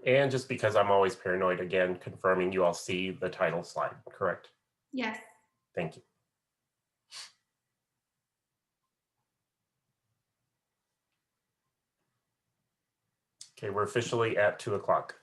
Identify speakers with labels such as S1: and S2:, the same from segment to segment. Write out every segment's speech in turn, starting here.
S1: And just because I'm always paranoid, again, confirming you all see the title slide, correct?
S2: Yes.
S1: Thank you. Okay, we're officially at 2 o'clock.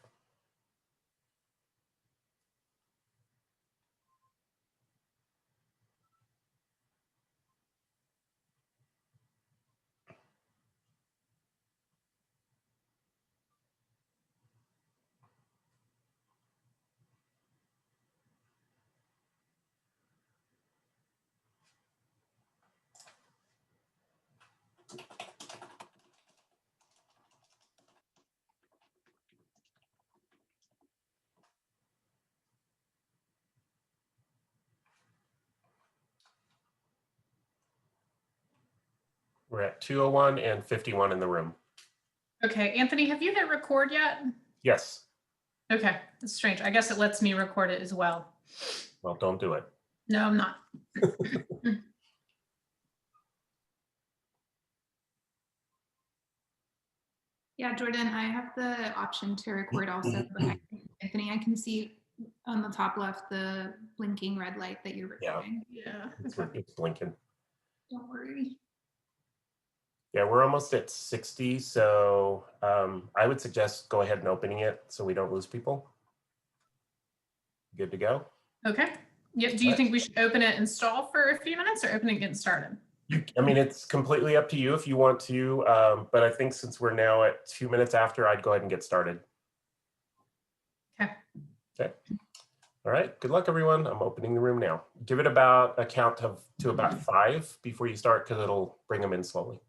S1: We're at 2:01 and 51 in the room.
S3: Okay, Anthony, have you hit record yet?
S1: Yes.
S3: Okay, that's strange. I guess it lets me record it as well.
S1: Well, don't do it.
S3: No, I'm not.
S2: Yeah, Jordan, I have the option to record also, but Anthony, I can see on the top left the blinking red light that you're recording.
S3: Yeah.
S1: It's blinking.
S2: Don't worry.
S1: Yeah, we're almost at 60, so I would suggest go ahead and opening it so we don't lose people. Good to go?
S3: Okay. Yeah. Do you think we should open it and stall for a few minutes or open it and get started?
S1: I mean, it's completely up to you if you want to, but I think since we're now at 2 minutes after, I'd go ahead and get started.
S3: Okay.
S1: Okay. All right. Good luck, everyone. I'm opening the room now. Give it about a count to about 5 before you start, because it'll bring them in slowly.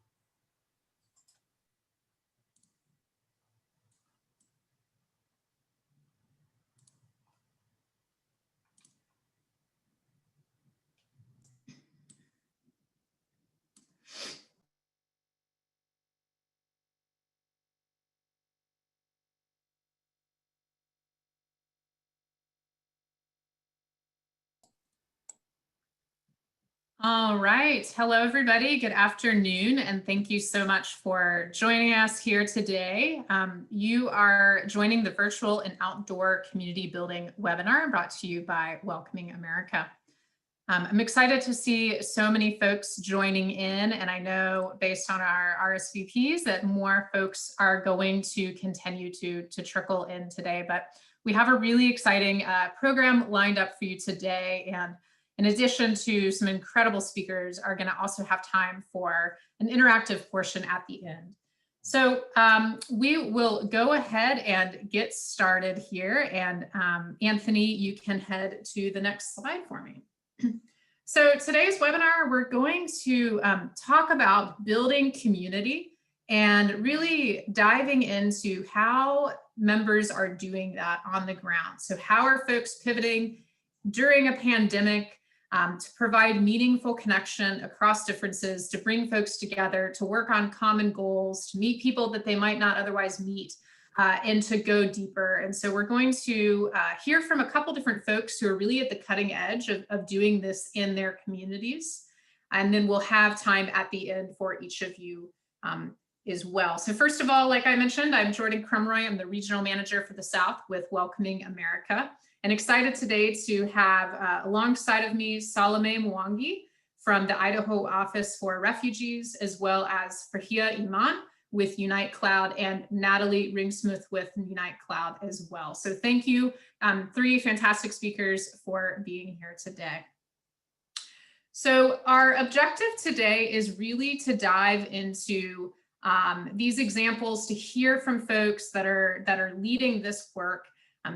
S3: All right. Hello, everybody. Good afternoon, and thank you so much for joining us here today. You are joining the virtual and outdoor community building webinar brought to you by Welcoming America. I'm excited to see so many folks joining in, and I know based on our RSVPs that more folks are going to continue to trickle in today, but we have a really exciting program lined up for you today. And in addition to some incredible speakers, are going to also have time for an interactive portion at the end. So we will go ahead and get started here. And Anthony, you can head to the next slide for me. So today's webinar, we're going to talk about building community and really diving into how members are doing that on the ground. So how are folks pivoting during a pandemic to provide meaningful connection across differences, to bring folks together, to work on common goals, to meet people that they might not otherwise meet, and to go deeper. And so we're going to hear from a couple different folks who are really at the cutting edge of doing this in their communities. And then we'll have time at the end for each of you as well. So first of all, like I mentioned, I'm Jordan Crumroy. I'm the regional manager for the South with Welcoming America. And excited today to have alongside of me, Salome Mwangi from the Idaho Office for Refugees, as well as Farhia Iman with Unite Cloud and Natalie Ringsmith with Unite Cloud as well. So thank you, 3 fantastic speakers for being here today. So our objective today is really to dive into these examples, to hear from folks that are leading this work,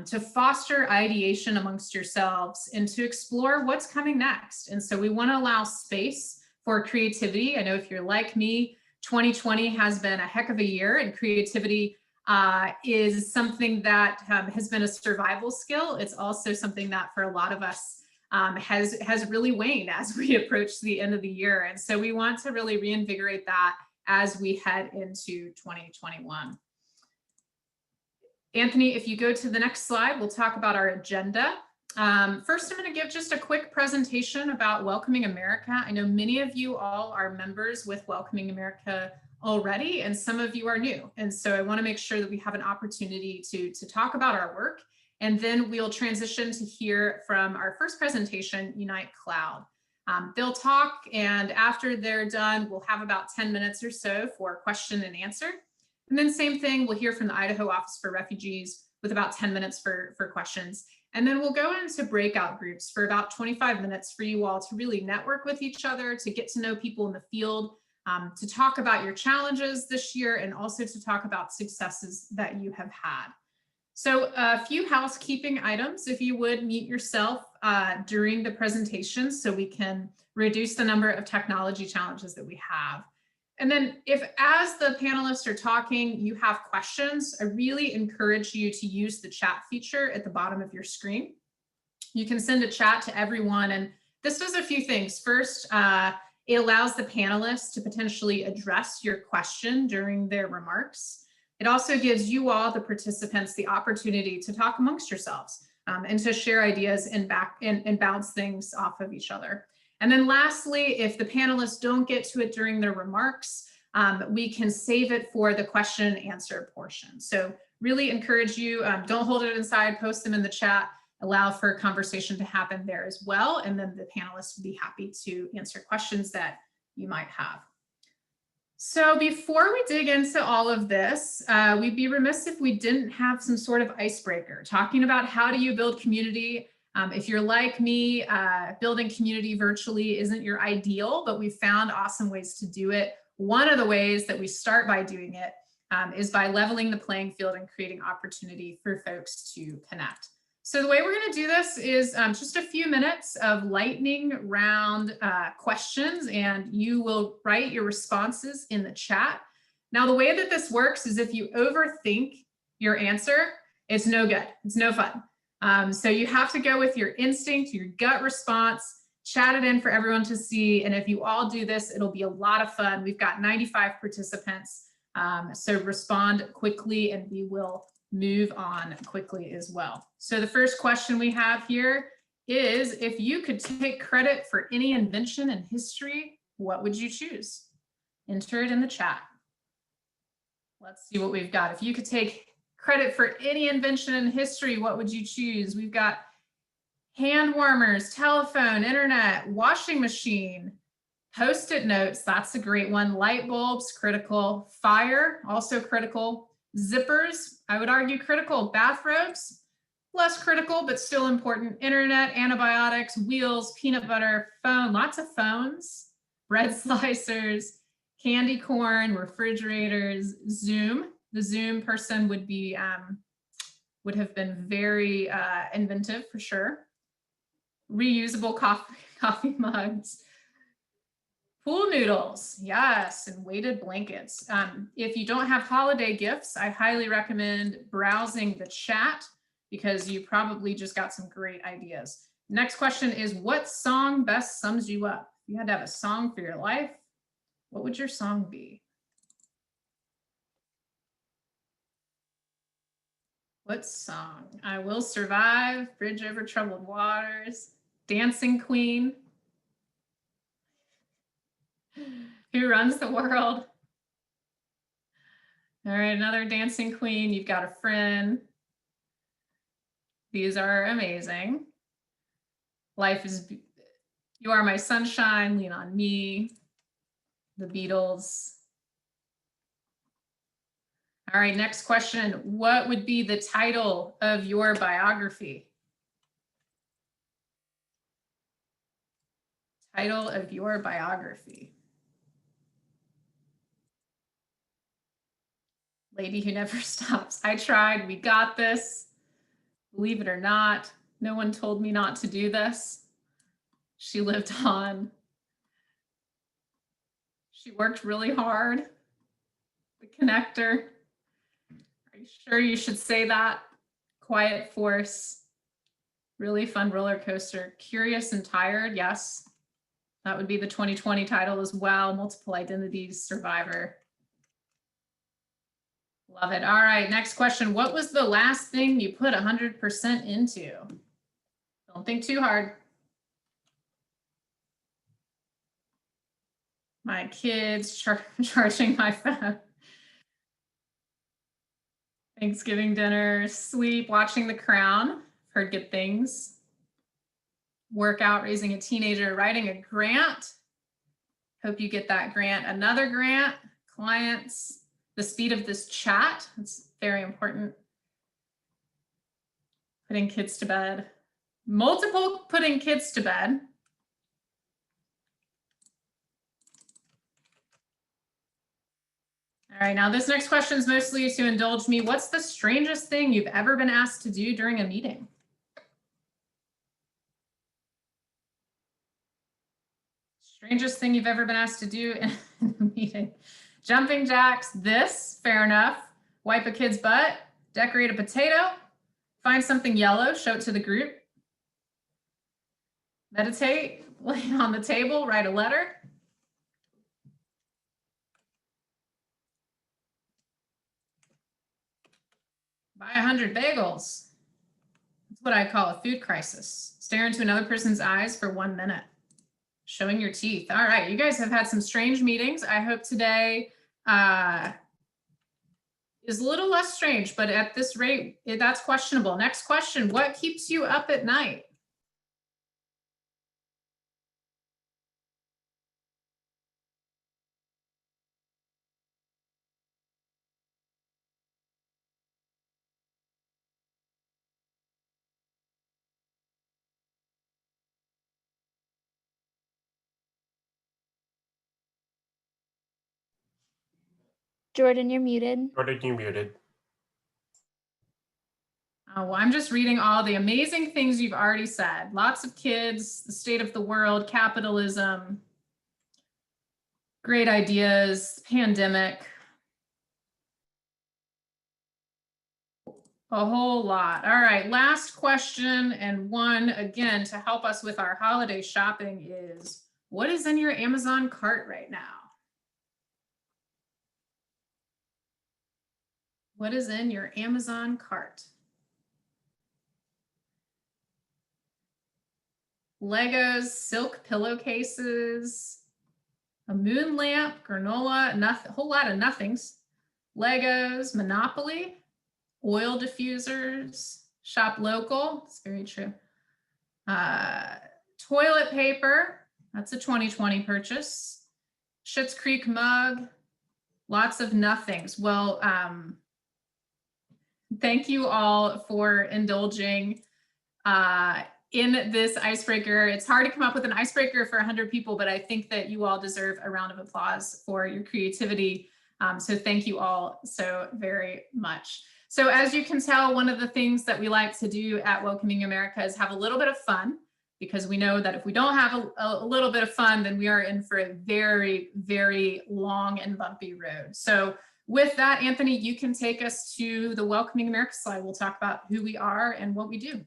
S3: to foster ideation amongst yourselves and to explore what's coming next. And so we want to allow space for creativity. I know if you're like me, 2020 has been a heck of a year, and creativity is something that has been a survival skill. It's also something that for a lot of us has really waned as we approach the end of the year. And so we want to really reinvigorate that as we head into 2021. Anthony, if you go to the next slide, we'll talk about our agenda. First, I'm going to give just a quick presentation about Welcoming America. I know many of you all are members with Welcoming America already, and some of you are new. And so I want to make sure that we have an opportunity to talk about our work. And then we'll transition to hear from our first presentation, Unite Cloud. They'll talk, and after they're done, we'll have about 10 minutes or so for question and answer. And then same thing, we'll hear from the Idaho Office for Refugees with about 10 minutes for questions. And then we'll go into breakout groups for about 25 minutes for you all to really network with each other, to get to know people in the field, to talk about your challenges this year, and also to talk about successes that you have had. So a few housekeeping items, if you would mute yourself during the presentation so we can reduce the number of technology challenges that we have. And then if, as the panelists are talking, you have questions, I really encourage you to use the chat feature at the bottom of your screen. You can send a chat to everyone, and this does a few things. First, it allows the panelists to potentially address your question during their remarks. It also gives you all, the participants, the opportunity to talk amongst yourselves and to share ideas and bounce things off of each other. And then lastly, if the panelists don't get to it during their remarks, we can save it for the question and answer portion. So really encourage you, don't hold it inside, post them in the chat, allow for conversation to happen there as well. And then the panelists will be happy to answer questions that you might have. So before we dig into all of this, we'd be remiss if we didn't have some sort of icebreaker, talking about how do you build community. If you're like me, building community virtually isn't your ideal, but we've found awesome ways to do it. One of the ways that we start by doing it is by leveling the playing field and creating opportunity for folks to connect. So the way we're going to do this is just a few minutes of lightning round questions, and you will write your responses in the chat. Now, the way that this works is if you overthink your answer, it's no good. It's no fun. So you have to go with your instinct, your gut response, chat it in for everyone to see. And if you all do this, it'll be a lot of fun. We've got 95 participants. So respond quickly and we will move on quickly as well. So the first question we have here is, if you could take credit for any invention in history, what would you choose? Enter it in the chat. Let's see what we've got. If you could take credit for any invention in history, what would you choose? We've got hand warmers, telephone, internet, washing machine, Post-it notes, that's a great one. Light bulbs, critical. Fire, also critical. Zippers, I would argue critical. Bathrobes, less critical, but still important. Internet, antibiotics, wheels, peanut butter, phone, lots of phones, bread slicers, candy corn, refrigerators, Zoom. The Zoom person would be would have been very inventive for sure. Reusable coffee mugs. Pool noodles, yes, and weighted blankets. If you don't have holiday gifts, I highly recommend browsing the chat because you probably just got some great ideas. Next question is, what song best sums you up? If you had to have a song for your life, what would your song be? What song? I Will Survive, Bridge Over Troubled Waters, Dancing Queen. Who Runs the World? All right, another Dancing Queen. You've Got a Friend. These are amazing. Life is, You Are My Sunshine, Lean on Me, The Beatles. All right, next question. What would be the title of your biography? Title of your biography. Lady Who Never Stops. I tried, we got this. Believe it or not, no one told me not to do this. She lived on. She worked really hard. The Connector. Are you sure you should say that? Quiet Force. Really fun roller coaster. Curious and Tired, yes. That would be the 2020 title as well. Multiple Identities, Survivor. Love it. All right, next question. What was the last thing you put 100% into? Don't think too hard. My kids charging my phone. Thanksgiving dinner, sleep, watching The Crown. Heard good things. Workout, raising a teenager, writing a grant. Hope you get that grant. Another grant, clients, the speed of this chat. It's very important. Putting kids to bed. Multiple putting kids to bed. All right, now this next question is mostly to indulge me. What's the strangest thing you've ever been asked to do during a meeting? Strangest thing you've ever been asked to do in a meeting. Jumping jacks, this, fair enough. Wipe a kid's butt, decorate a potato, find something yellow, show it to the group. Meditate, lay on the table, write a letter. Buy 100 bagels. That's what I call a food crisis. Stare into another person's eyes for 1 minute. Showing your teeth. All right, you guys have had some strange meetings. I hope today is a little less strange, but at this rate, that's questionable. Next question, what keeps you up at night?
S4: Jordan, you're muted.
S1: Jordan, you muted.
S3: Oh, well, I'm just reading all the amazing things you've already said. Lots of kids, the state of the world, capitalism, great ideas, pandemic. A whole lot. All right, last question, and one again to help us with our holiday shopping is, what is in your Amazon cart right now? What is in your Amazon cart? Legos, silk pillowcases, a moon lamp, granola, a whole lot of nothings. Legos, Monopoly, oil diffusers, shop local. It's very true. Toilet paper. That's a 2020 purchase. Schitt's Creek mug. Lots of nothings. Well, thank you all for indulging in this icebreaker. It's hard to come up with an icebreaker for 100 people, but I think that you all deserve a round of applause for your creativity. So thank you all so very much. So as you can tell, one of the things that we like to do at Welcoming America is have a little bit of fun, because we know that if we don't have a little bit of fun, then we are in for a very, very long and bumpy road. So with that, Anthony, you can take us to the Welcoming America slide. We'll talk about who we are and what we do.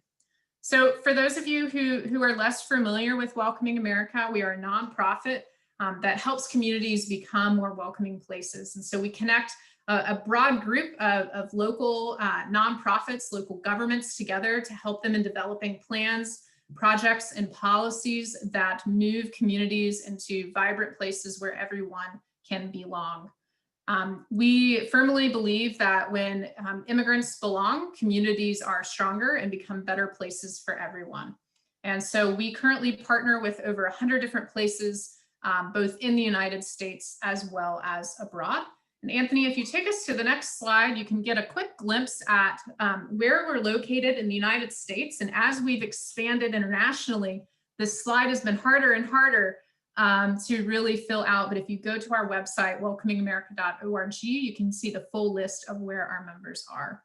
S3: So for those of you who are less familiar with Welcoming America, we are a nonprofit that helps communities become more welcoming places. And so we connect a broad group of local nonprofits, local governments together to help them in developing plans, projects, and policies that move communities into vibrant places where everyone can belong. We firmly believe that when immigrants belong, communities are stronger and become better places for everyone. And so we currently partner with over 100 different places, both in the United States as well as abroad. And Anthony, if you take us to the next slide, you can get a quick glimpse at where we're located in the United States. And as we've expanded internationally, this slide has been harder and harder to really fill out. But if you go to our website, welcomingamerica.org, you can see the full list of where our members are.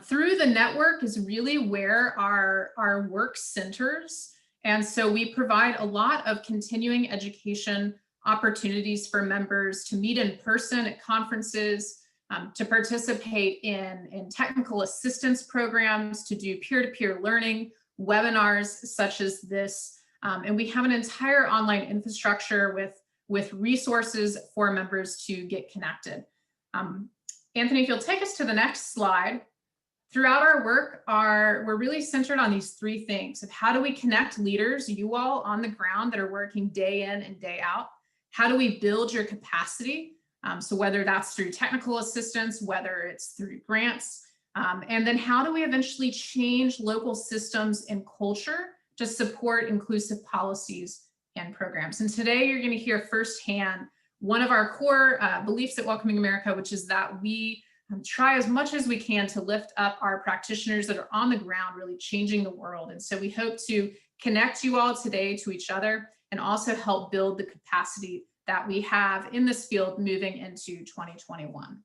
S3: Through the network is really where our work centers. And so we provide a lot of continuing education opportunities for members to meet in person at conferences, to participate in technical assistance programs, to do peer-to-peer learning, webinars such as this. And we have an entire online infrastructure with resources for members to get connected. Anthony, if you'll take us to the next slide. Throughout our work, we're really centered on these three things of how do we connect leaders, you all on the ground that are working day in and day out? How do we build your capacity? So whether that's through technical assistance, whether it's through grants, and then how do we eventually change local systems and culture to support inclusive policies and programs? And today you're going to hear firsthand one of our core beliefs at Welcoming America, which is that we try as much as we can to lift up our practitioners that are on the ground, really changing the world. And so we hope to connect you all today to each other and also help build the capacity that we have in this field moving into 2021.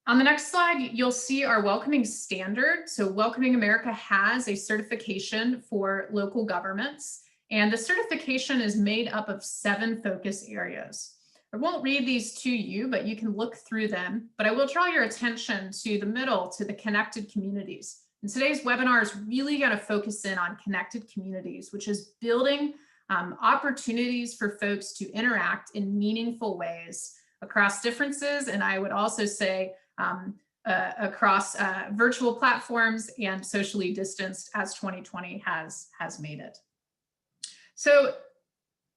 S3: On the next slide, you'll see our welcoming standard. So Welcoming America has a certification for local governments, and the certification is made up of 7 focus areas. I won't read these to you, but you can look through them, but I will draw your attention to the middle, to the connected communities. And today's webinar is really going to focus in on connected communities, which is building opportunities for folks to interact in meaningful ways across differences. And I would also say across virtual platforms and socially distanced, as 2020 has made it. So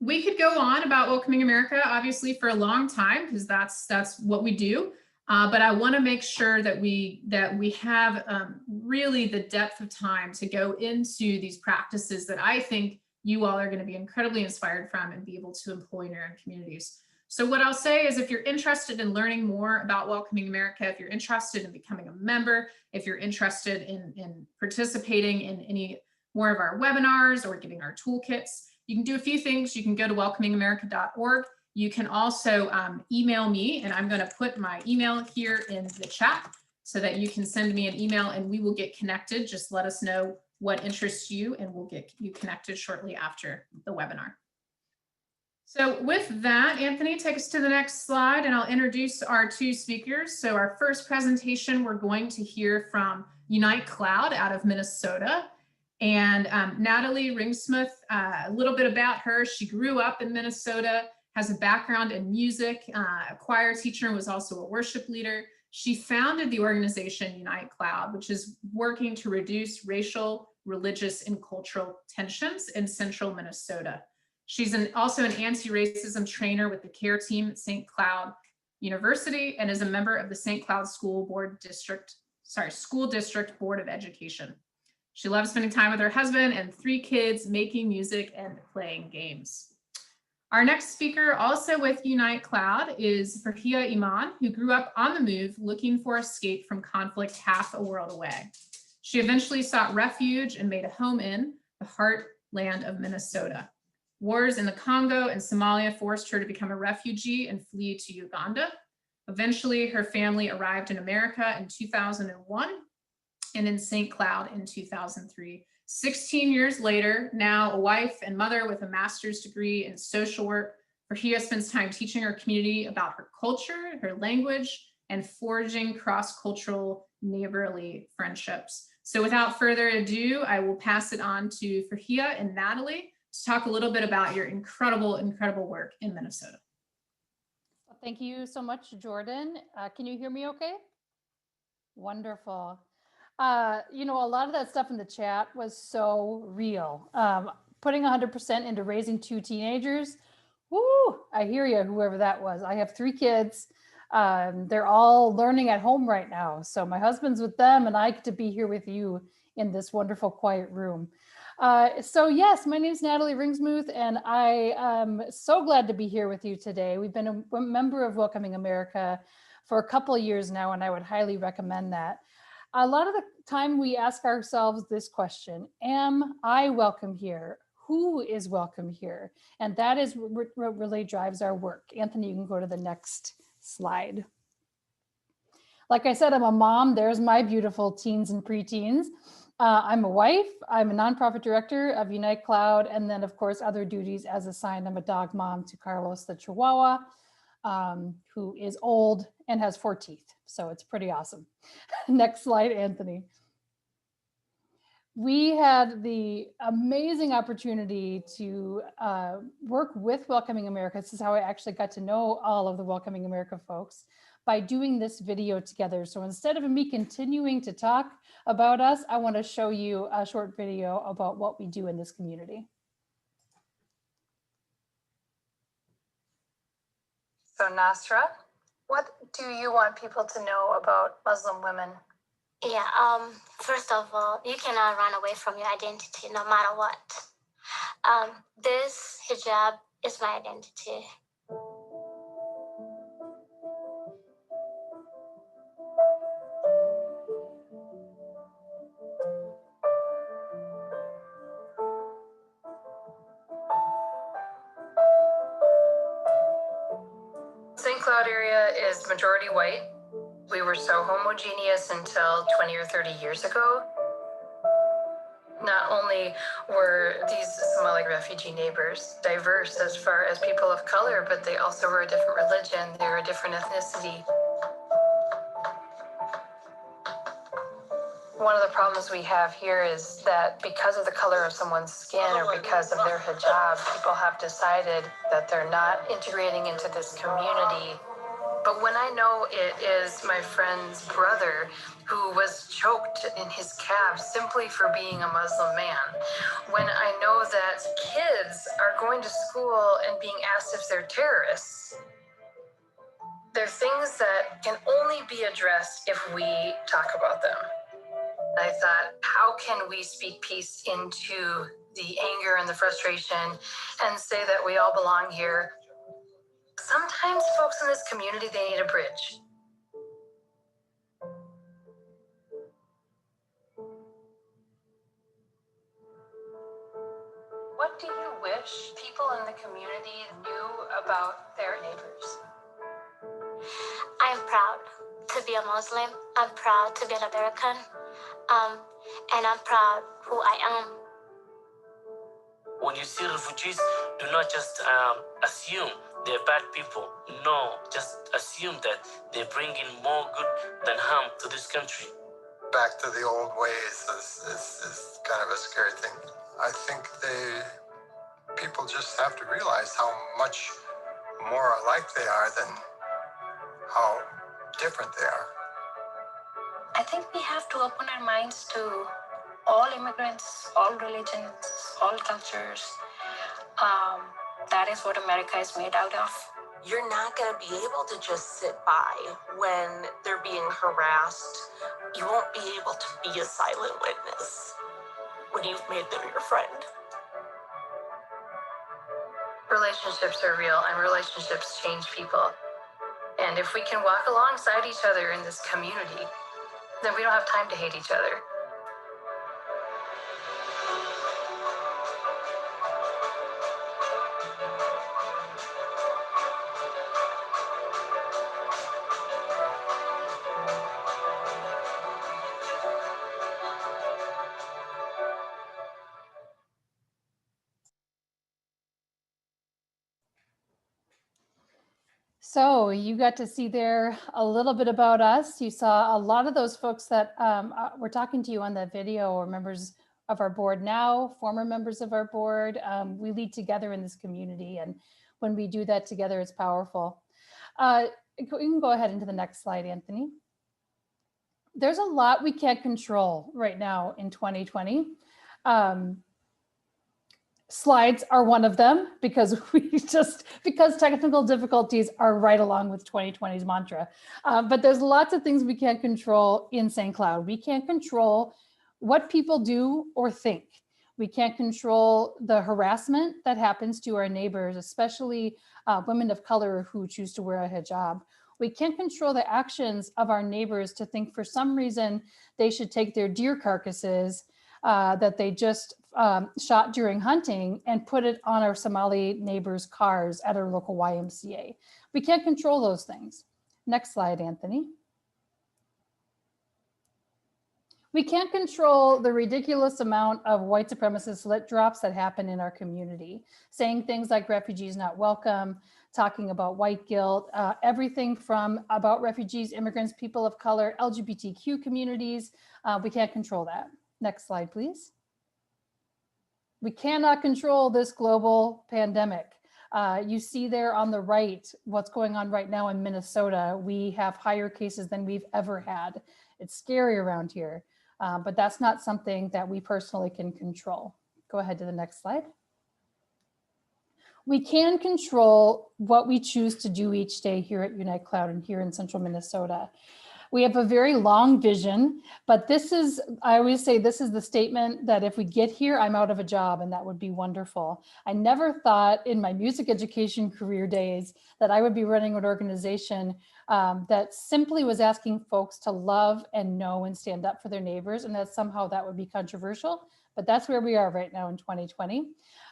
S3: we could go on about Welcoming America, obviously, for a long time, because that's what we do. But I want to make sure that we have really the depth of time to go into these practices that I think you all are going to be incredibly inspired from and be able to employ in your own communities. So what I'll say is, if you're interested in learning more about Welcoming America, if you're interested in becoming a member, if you're interested in participating in any more of our webinars or getting our toolkits, you can do a few things. You can go to welcomingamerica.org. You can also email me, and I'm going to put my email here in the chat so that you can send me an email and we will get connected. Just let us know what interests you and we'll get you connected shortly after the webinar. So with that, Anthony, take us to the next slide and I'll introduce our 2 speakers. So our first presentation, we're going to hear from Unite Cloud out of Minnesota. And Natalie Ringsmith, a little bit about her. She grew up in Minnesota, has a background in music, a choir teacher, and was also a worship leader. She founded the organization Unite Cloud, which is working to reduce racial, religious, and cultural tensions in central Minnesota. She's also an anti-racism trainer with the care team at St. Cloud University and is a member of the St. Cloud School District Board of Education. She loves spending time with her husband and 3 kids, making music and playing games. Our next speaker, also with Unite Cloud, is Farhia Iman, who grew up on the move looking for escape from conflict half a world away. She eventually sought refuge and made a home in the heartland of Minnesota. Wars in the Congo and Somalia forced her to become a refugee and flee to Uganda. Eventually, her family arrived in America in 2001 and in St. Cloud in 2003. 16 years later, now a wife and mother with a master's degree in social work, Farhia spends time teaching her community about her culture, her language, and forging cross-cultural neighborly friendships. So without further ado, I will pass it on to Farhia and Natalie to talk a little bit about your incredible, incredible work in Minnesota.
S5: Thank you so much, Jordan. Can you hear me okay? Wonderful. You know, a lot of that stuff in the chat was so real. Putting 100% into raising 2 teenagers. Woo, I hear you, whoever that was. I have 3 kids. They're all learning at home right now. So my husband's with them and I get to be here with you in this wonderful quiet room. So yes, my name is Natalie Ringsmuth and I am so glad to be here with you today. We've been a member of Welcoming America for a couple of years now, and I would highly recommend that. A lot of the time we ask ourselves this question: am I welcome here? Who is welcome here? And that is what really drives our work. Anthony, you can go to the next slide. Like I said, I'm a mom. There's my beautiful teens and preteens. I'm a wife. I'm a nonprofit director of Unite Cloud. And then of course, other duties as assigned. I'm a dog mom to Carlos the Chihuahua, who is old and has 4 teeth. So it's pretty awesome. Next slide, Anthony. We had the amazing opportunity to work with Welcoming America. This is how I actually got to know all of the Welcoming America folks, by doing this video together. So instead of me continuing to talk about us, I want to show you a short video about what we do in this community. So Nasra, what do you want people to know about Muslim women?
S6: Yeah, first of all, you cannot run away from your identity no matter what. This hijab is my identity.
S5: St. Cloud area is majority white. We were so homogeneous until 20 or 30 years ago. Not only were these Somali refugee neighbors diverse as far as people of color, but they also were a different religion, they were a different ethnicity. One of the problems we have here is that because of the color of someone's skin or because of their hijab, people have decided that they're not integrating into this community. But when I know it is my friend's brother who was choked in his cab simply for being a Muslim man, when I know that kids are going to school and being asked if they're terrorists, they're things that can only be addressed if we talk about them. I thought, how can we speak peace into the anger and the frustration and say that we all belong here? Sometimes folks in this community, they need a bridge. What do you wish people in the community knew about their neighbors?
S6: I'm proud to be a Muslim. I'm proud to be an American. And I'm proud who I am.
S7: When you see refugees, do not just assume they're bad people. No, just assume that they bring in more good than harm to this country.
S8: Back to the old ways is kind of a scary thing. I think people just have to realize how much more alike they are than how different they are.
S6: I think we have to open our minds to all immigrants, all religions, all cultures. That is what America is made out of.
S9: You're not going to be able to just sit by when they're being harassed. You won't be able to be a silent witness when you've made them your friend.
S5: Relationships are real and relationships change people. And if we can walk alongside each other in this community, then we don't have time to hate each other. So you got to see there a little bit about us. You saw a lot of those folks that were talking to you on that video are members of our board now, former members of our board. We lead together in this community, and when we do that together, it's powerful. You can go ahead into the next slide, Anthony. There's a lot we can't control right now in 2020. Slides are one of them because because technical difficulties are right along with 2020's mantra. But there's lots of things we can't control in St. Cloud. We can't control what people do or think. We can't control the harassment that happens to our neighbors, especially women of color who choose to wear a hijab. We can't control the actions of our neighbors to think for some reason they should take their deer carcasses that they just shot during hunting and put it on our Somali neighbors' cars at our local YMCA. We can't control those things. Next slide, Anthony. We can't control the ridiculous amount of white supremacist lit drops that happen in our community, saying things like refugees not welcome, talking about white guilt, everything from about refugees, immigrants, people of color, LGBTQ communities. We can't control that. Next slide, please. We cannot control this global pandemic. You see there on the right, what's going on right now in Minnesota. We have higher cases than we've ever had. It's scary around here, but that's not something that we personally can control. Go ahead to the next slide. We can control what we choose to do each day here at Unite Cloud and here in central Minnesota. We have a very long vision, but this is, I always say, this is the statement that if we get here, I'm out of a job, and that would be wonderful. I never thought in my music education career days that I would be running an organization that simply was asking folks to love and know and stand up for their neighbors, and that somehow that would be controversial, but that's where we are right now in 2020.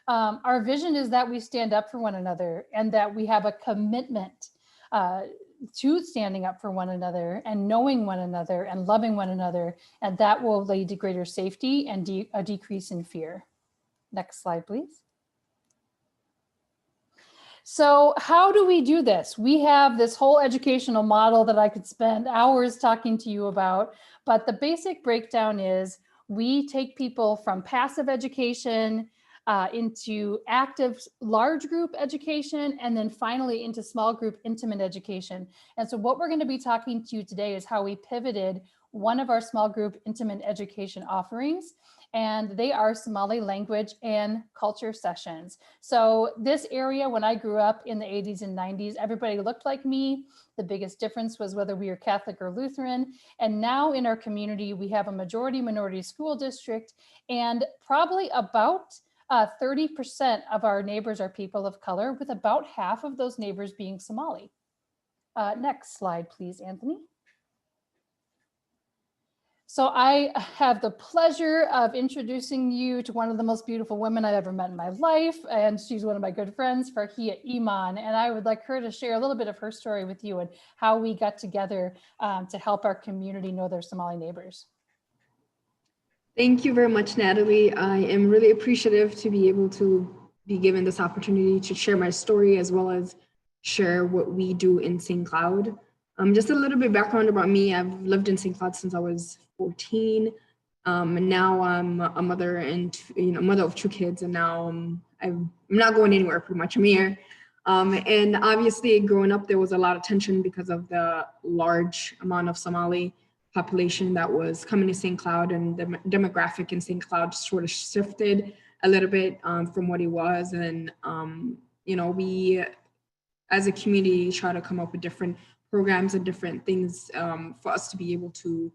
S5: Our vision is that we stand up for one another and that we have a commitment to standing up for one another and knowing one another and loving one another, and that will lead to greater safety and a decrease in fear. Next slide, please. So how do we do this? We have this whole educational model that I could spend hours talking to you about, but the basic breakdown is we take people from passive education into active large group education, and then finally into small group intimate education. And so what we're going to be talking to you today is how we pivoted one of our small group intimate education offerings, and they are Somali language and culture sessions. So this area, when I grew up in the 80s and 90s, everybody looked like me. The biggest difference was whether we were Catholic or Lutheran. And now in our community, we have a majority minority school district, and probably about 30% of our neighbors are people of color, with about half of those neighbors being Somali. Next slide, please, Anthony. So I have the pleasure of introducing you to one of the most beautiful women I've ever met in my life, and she's one of my good friends, Farhia Iman, and I would like her to share a little bit of her story with you and how we got together to help our community know their Somali neighbors.
S10: Thank you very much, Natalie. I am really appreciative to be able to be given this opportunity to share my story as well as share what we do in St. Cloud. Just a little bit background about me. I've lived in St. Cloud since I was 14. And now I'm a mother and mother of 2 kids, and now I'm not going anywhere pretty much. I'm here. And obviously growing up, there was a lot of tension because of the large amount of Somali population that was coming to St. Cloud, and the demographic in St. Cloud sort of shifted a little bit from what it was. And, we as a community try to come up with different programs and different things for us to be able to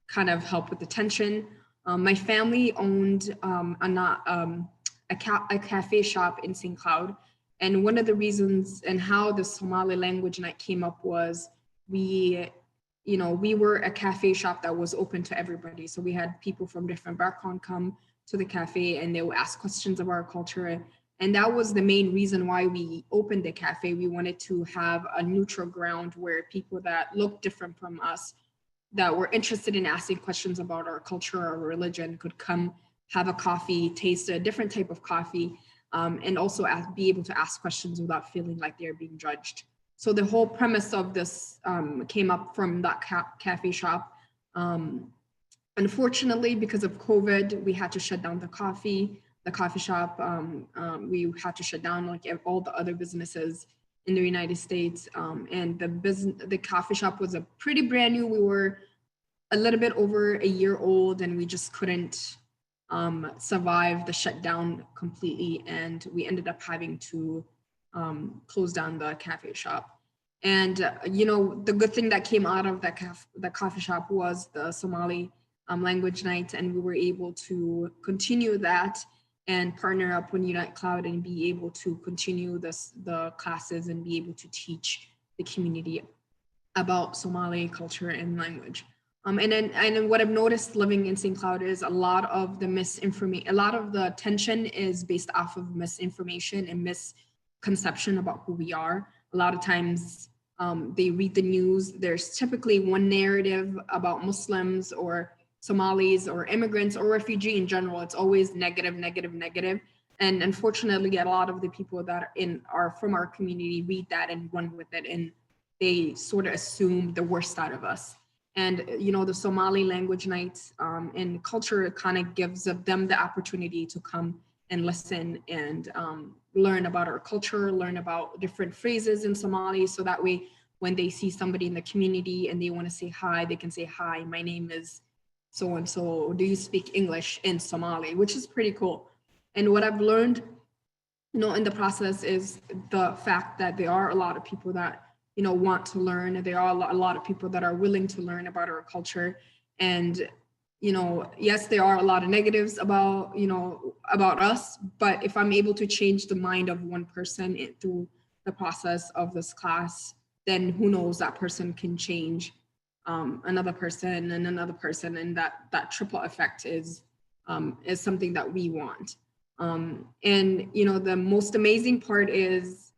S10: kind of help with the tension. My family owned a cafe shop in St. Cloud. And one of the reasons and how the Somali language night came up was we were a cafe shop that was open to everybody. So we had people from different backgrounds come to the cafe, and they would ask questions of our culture. And that was the main reason why we opened the cafe. We wanted to have a neutral ground where people that looked different from us, that were interested in asking questions about our culture or religion, could come have a coffee, taste a different type of coffee, and also be able to ask questions without feeling like they're being judged. So the whole premise of this came up from that cafe shop. Unfortunately, because of COVID, we had to shut down the coffee shop. We had to shut down like all the other businesses in the United States. And the coffee shop was a pretty brand new. We were a little bit over a year old, and we just couldn't survive the shutdown completely. And we ended up having to close down the cafe shop. And, the good thing that came out of the coffee shop was the Somali language night. And we were able to continue that and partner up with Unite Cloud and be able to continue the classes and be able to teach the community about Somali culture and language. And then what I've noticed living in St. Cloud is a lot of the tension is based off of misinformation and misconception about who we are. A lot of times they read the news. There's typically one narrative about Muslims or Somalis or immigrants or refugee in general. It's always negative, negative, negative. And unfortunately, a lot of the people that are from our community read that and run with it, and they sort of assume the worst out of us. And, the Somali language nights and culture kind of gives them the opportunity to come and listen and learn about our culture, learn about different phrases in Somali. So that way, when they see somebody in the community and they want to say hi, they can say, hi, my name is so-and-so, do you speak English in Somali, which is pretty cool. And what I've learned in the process is the fact that there are a lot of people that, want to learn, and there are a lot of people that are willing to learn about our culture. And, yes, there are a lot of negatives about, about us, but if I'm able to change the mind of one person through the process of this class, then who knows, that person can change another person and another person. And that triple effect is something that we want. And, the most amazing part is,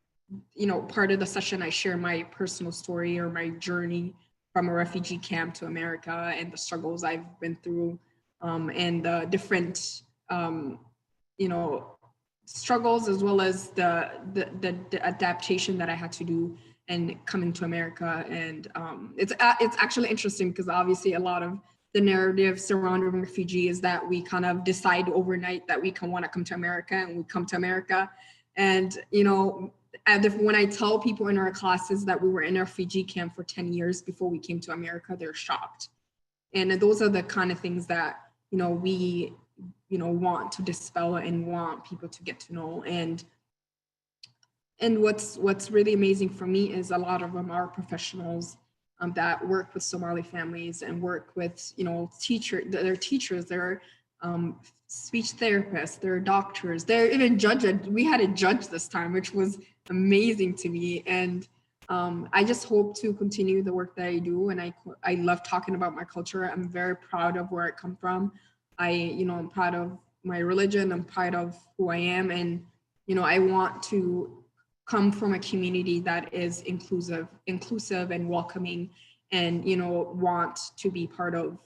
S10: part of the session, I share my personal story or my journey from a refugee camp to America and the struggles I've been through, and the different, struggles, as well as the adaptation that I had to do and coming to America. And it's actually interesting because obviously a lot of the narrative surrounding refugee is that we kind of decide overnight that we want to come to America, and we come to America. And, when I tell people in our classes that we were in a refugee camp for 10 years before we came to America, they're shocked. And those are the kind of things that, we, want to dispel and want people to get to know. And what's really amazing for me is a lot of them are professionals that work with Somali families and work with, they're teachers, they're speech therapists, they're doctors, they're even judges. We had a judge this time, which was amazing to me. And I just hope to continue the work that I do. And I love talking about my culture. I'm very proud of where I come from. I'm proud of my religion. I'm proud of who I am. And, I want to come from a community that is inclusive and welcoming, and, want to be part of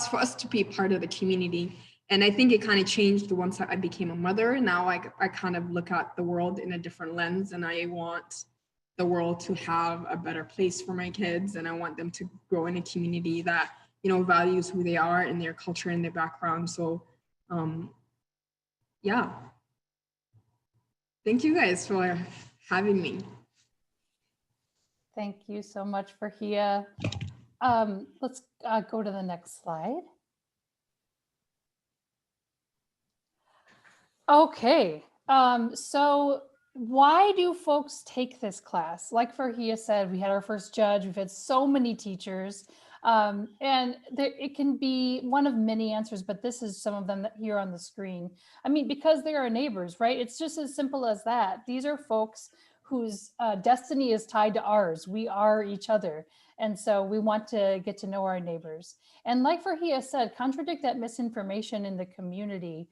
S10: for us to be part of the community. And I think it kind of changed once I became a mother. Now I kind of look at the world in a different lens, and I want the world to have a better place for my kids. And I want them to grow in a community that, values who they are and their culture and their background. So, yeah. Thank you guys for having me.
S5: Thank you so much, Farhia. Let's go to the next slide. Okay, so why do folks take this class? Like Farhia said, we had our first judge, we've had so many teachers, and it can be one of many answers, but this is some of them that here on the screen. I mean, because they are neighbors, right? It's just as simple as that. These are folks whose destiny is tied to ours. We are each other. And so we want to get to know our neighbors. And like Farhia said, contradict that misinformation in the community.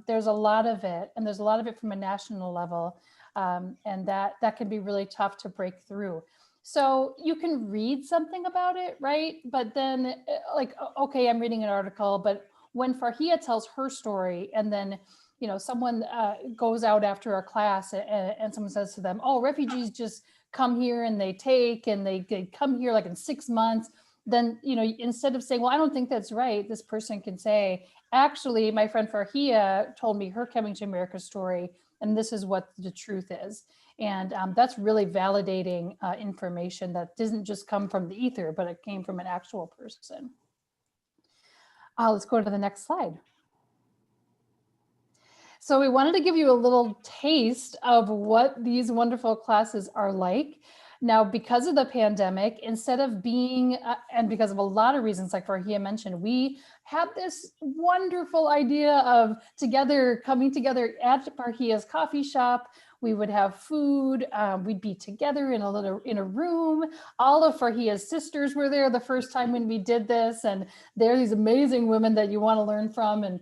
S5: There's a lot of it, and there's a lot of it from a national level. And that can be really tough to break through. So you can read something about it, right? But then like, okay, I'm reading an article, but when Farhia tells her story, and then someone goes out after a class and someone says to them, oh, refugees just come here and they come here like in 6 months, then, instead of saying, well, I don't think that's right, this person can say, actually, my friend Farhia told me her coming to America story, and this is what the truth is. And that's really validating information that doesn't just come from the ether, but it came from an actual person. Let's go to the next slide. So we wanted to give you a little taste of what these wonderful classes are like. Now, because of the pandemic, instead of being, and because of a lot of reasons, like Farhia mentioned, we had this wonderful idea of coming together at Farhia's coffee shop. We would have food, we'd be together in a room. All of Farhia's sisters were there the first time when we did this. And they're these amazing women that you want to learn from. And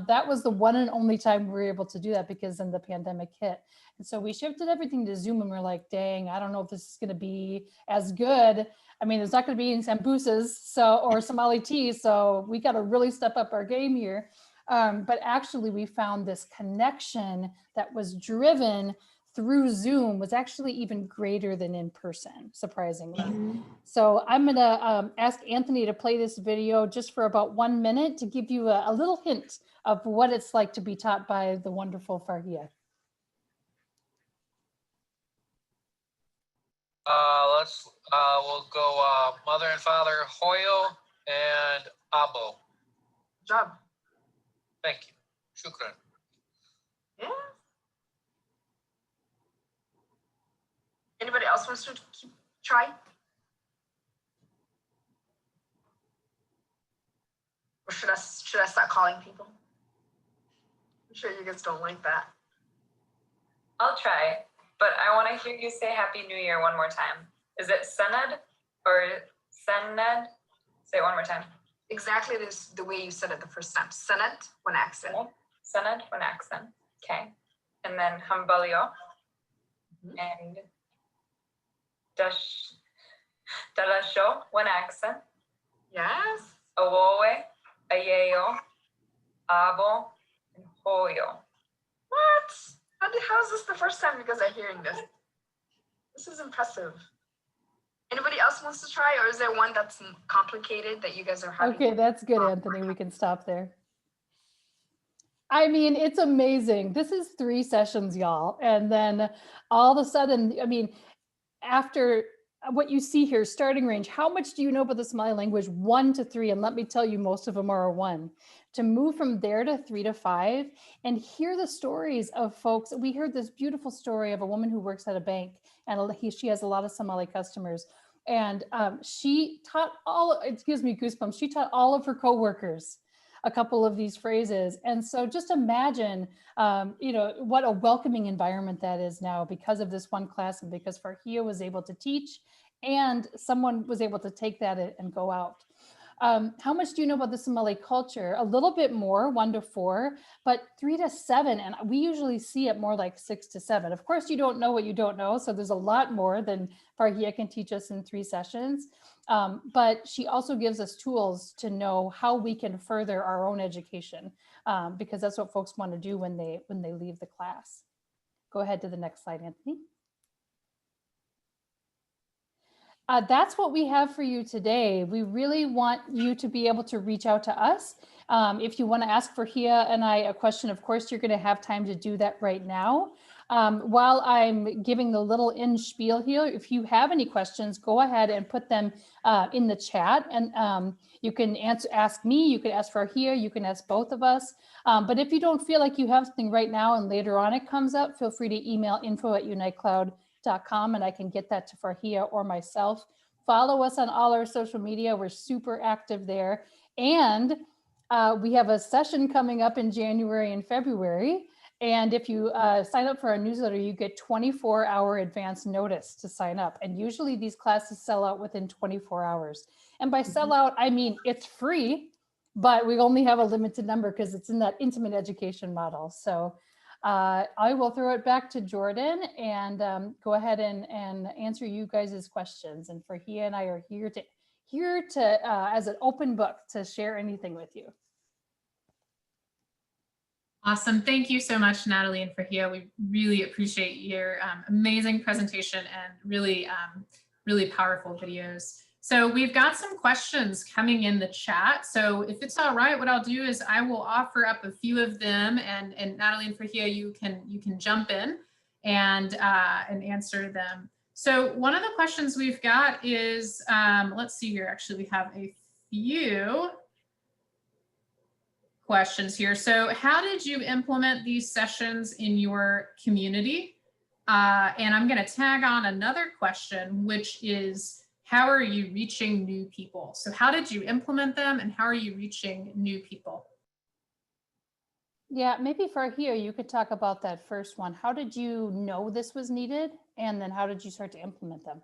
S5: that was the one and only time we were able to do that, because then the pandemic hit. And so we shifted everything to Zoom, and we're like, dang, I don't know if this is going to be as good. I mean, there's not going to be any sambusas or Somali tea. So we got to really step up our game here. But actually we found this connection that was driven through Zoom was actually even greater than in person, surprisingly. So I'm gonna ask Anthony to play this video just for about 1 minute to give you a little hint of what it's like to be taught by the wonderful Farhia.
S11: We'll go mother and father, Hoyo and Abo.
S12: Job.
S11: Thank you. Shukran.
S12: Yes. wants to try? Or should I start calling people? I'm sure you guys don't like that.
S13: I'll try, but I want to hear you say Happy New Year one more time. Is it Sened or Sened? Say it one more time.
S12: Exactly the way you said it the first time. Sened, one accent.
S13: Sened, one accent. Okay. And then Hambalio. And Dalasho, one accent.
S12: Yes.
S13: Awowe, Ayeo, Abo, and Hoyo.
S12: What? How is this the first time you guys are hearing this? This is impressive. Anybody else wants to try, or is there one that's complicated that you guys are having?
S5: Okay, that's good, Anthony. We can stop there. I mean, it's amazing. This is 3 sessions, y'all. And then all of a sudden, I mean, after what you see here, starting range, how much do you know about the Somali language? 1 to 3. And let me tell you, most of them are a 1. To move from there to 3 to 5 and hear the stories of folks. We heard this beautiful story of a woman who works at a bank, and she has a lot of Somali customers. And she taught it gives me goosebumps. She taught all of her coworkers a couple of these phrases. And so just imagine, what a welcoming environment that is now because of this one class and because Farhia was able to teach and someone was able to take that and go out. How much do you know about the Somali culture? A little bit more, 1 to 4, but 3 to 7. And we usually see it more like 6 to 7. Of course, you don't know what you don't know. So there's a lot more than Farhia can teach us in 3 sessions. But she also gives us tools to know how we can further our own education, because that's what folks want to do when they leave the class. Go ahead to the next slide, Anthony. That's what we have for you today. We really want you to be able to reach out to us. If you want to ask Farhia and I a question, of course, you're going to have time to do that right now. While I'm giving the little in spiel here, if you have any questions, go ahead and put them in the chat, and you can ask me, you can ask Farhia, you can ask both of us. But if you don't feel like you have something right now and later on it comes up, feel free to email info@unitecloud.com and I can get that to Farhia or myself. Follow us on all our social media. We're super active there. And we have a session coming up in January and February. And if you sign up for our newsletter, you get 24-hour advance notice to sign up. And usually these classes sell out within 24 hours. And by sell out, I mean, it's free, but we only have a limited number because it's in that intimate education model. So I will throw it back to Jordan and go ahead and answer you guys' questions. And Farhia and I are here to as an open book to share anything with you.
S3: Awesome. Thank you so much, Natalie and Farhia. We really appreciate your amazing presentation and really, really powerful videos. So we've got some questions coming in the chat. So if it's all right, what I'll do is I will offer up a few of them, and Natalie and Farhia, you can jump in and answer them. So one of the questions we've got is, let's see here, actually we have a few questions here. So how did you implement these sessions in your community? And I'm going to tag on another question, which is, how are you reaching new people? So how did you implement them and how are you reaching new people?
S5: Yeah, maybe Farhia, you could talk about that first one. How did you know this was needed? And then how did you start to implement them?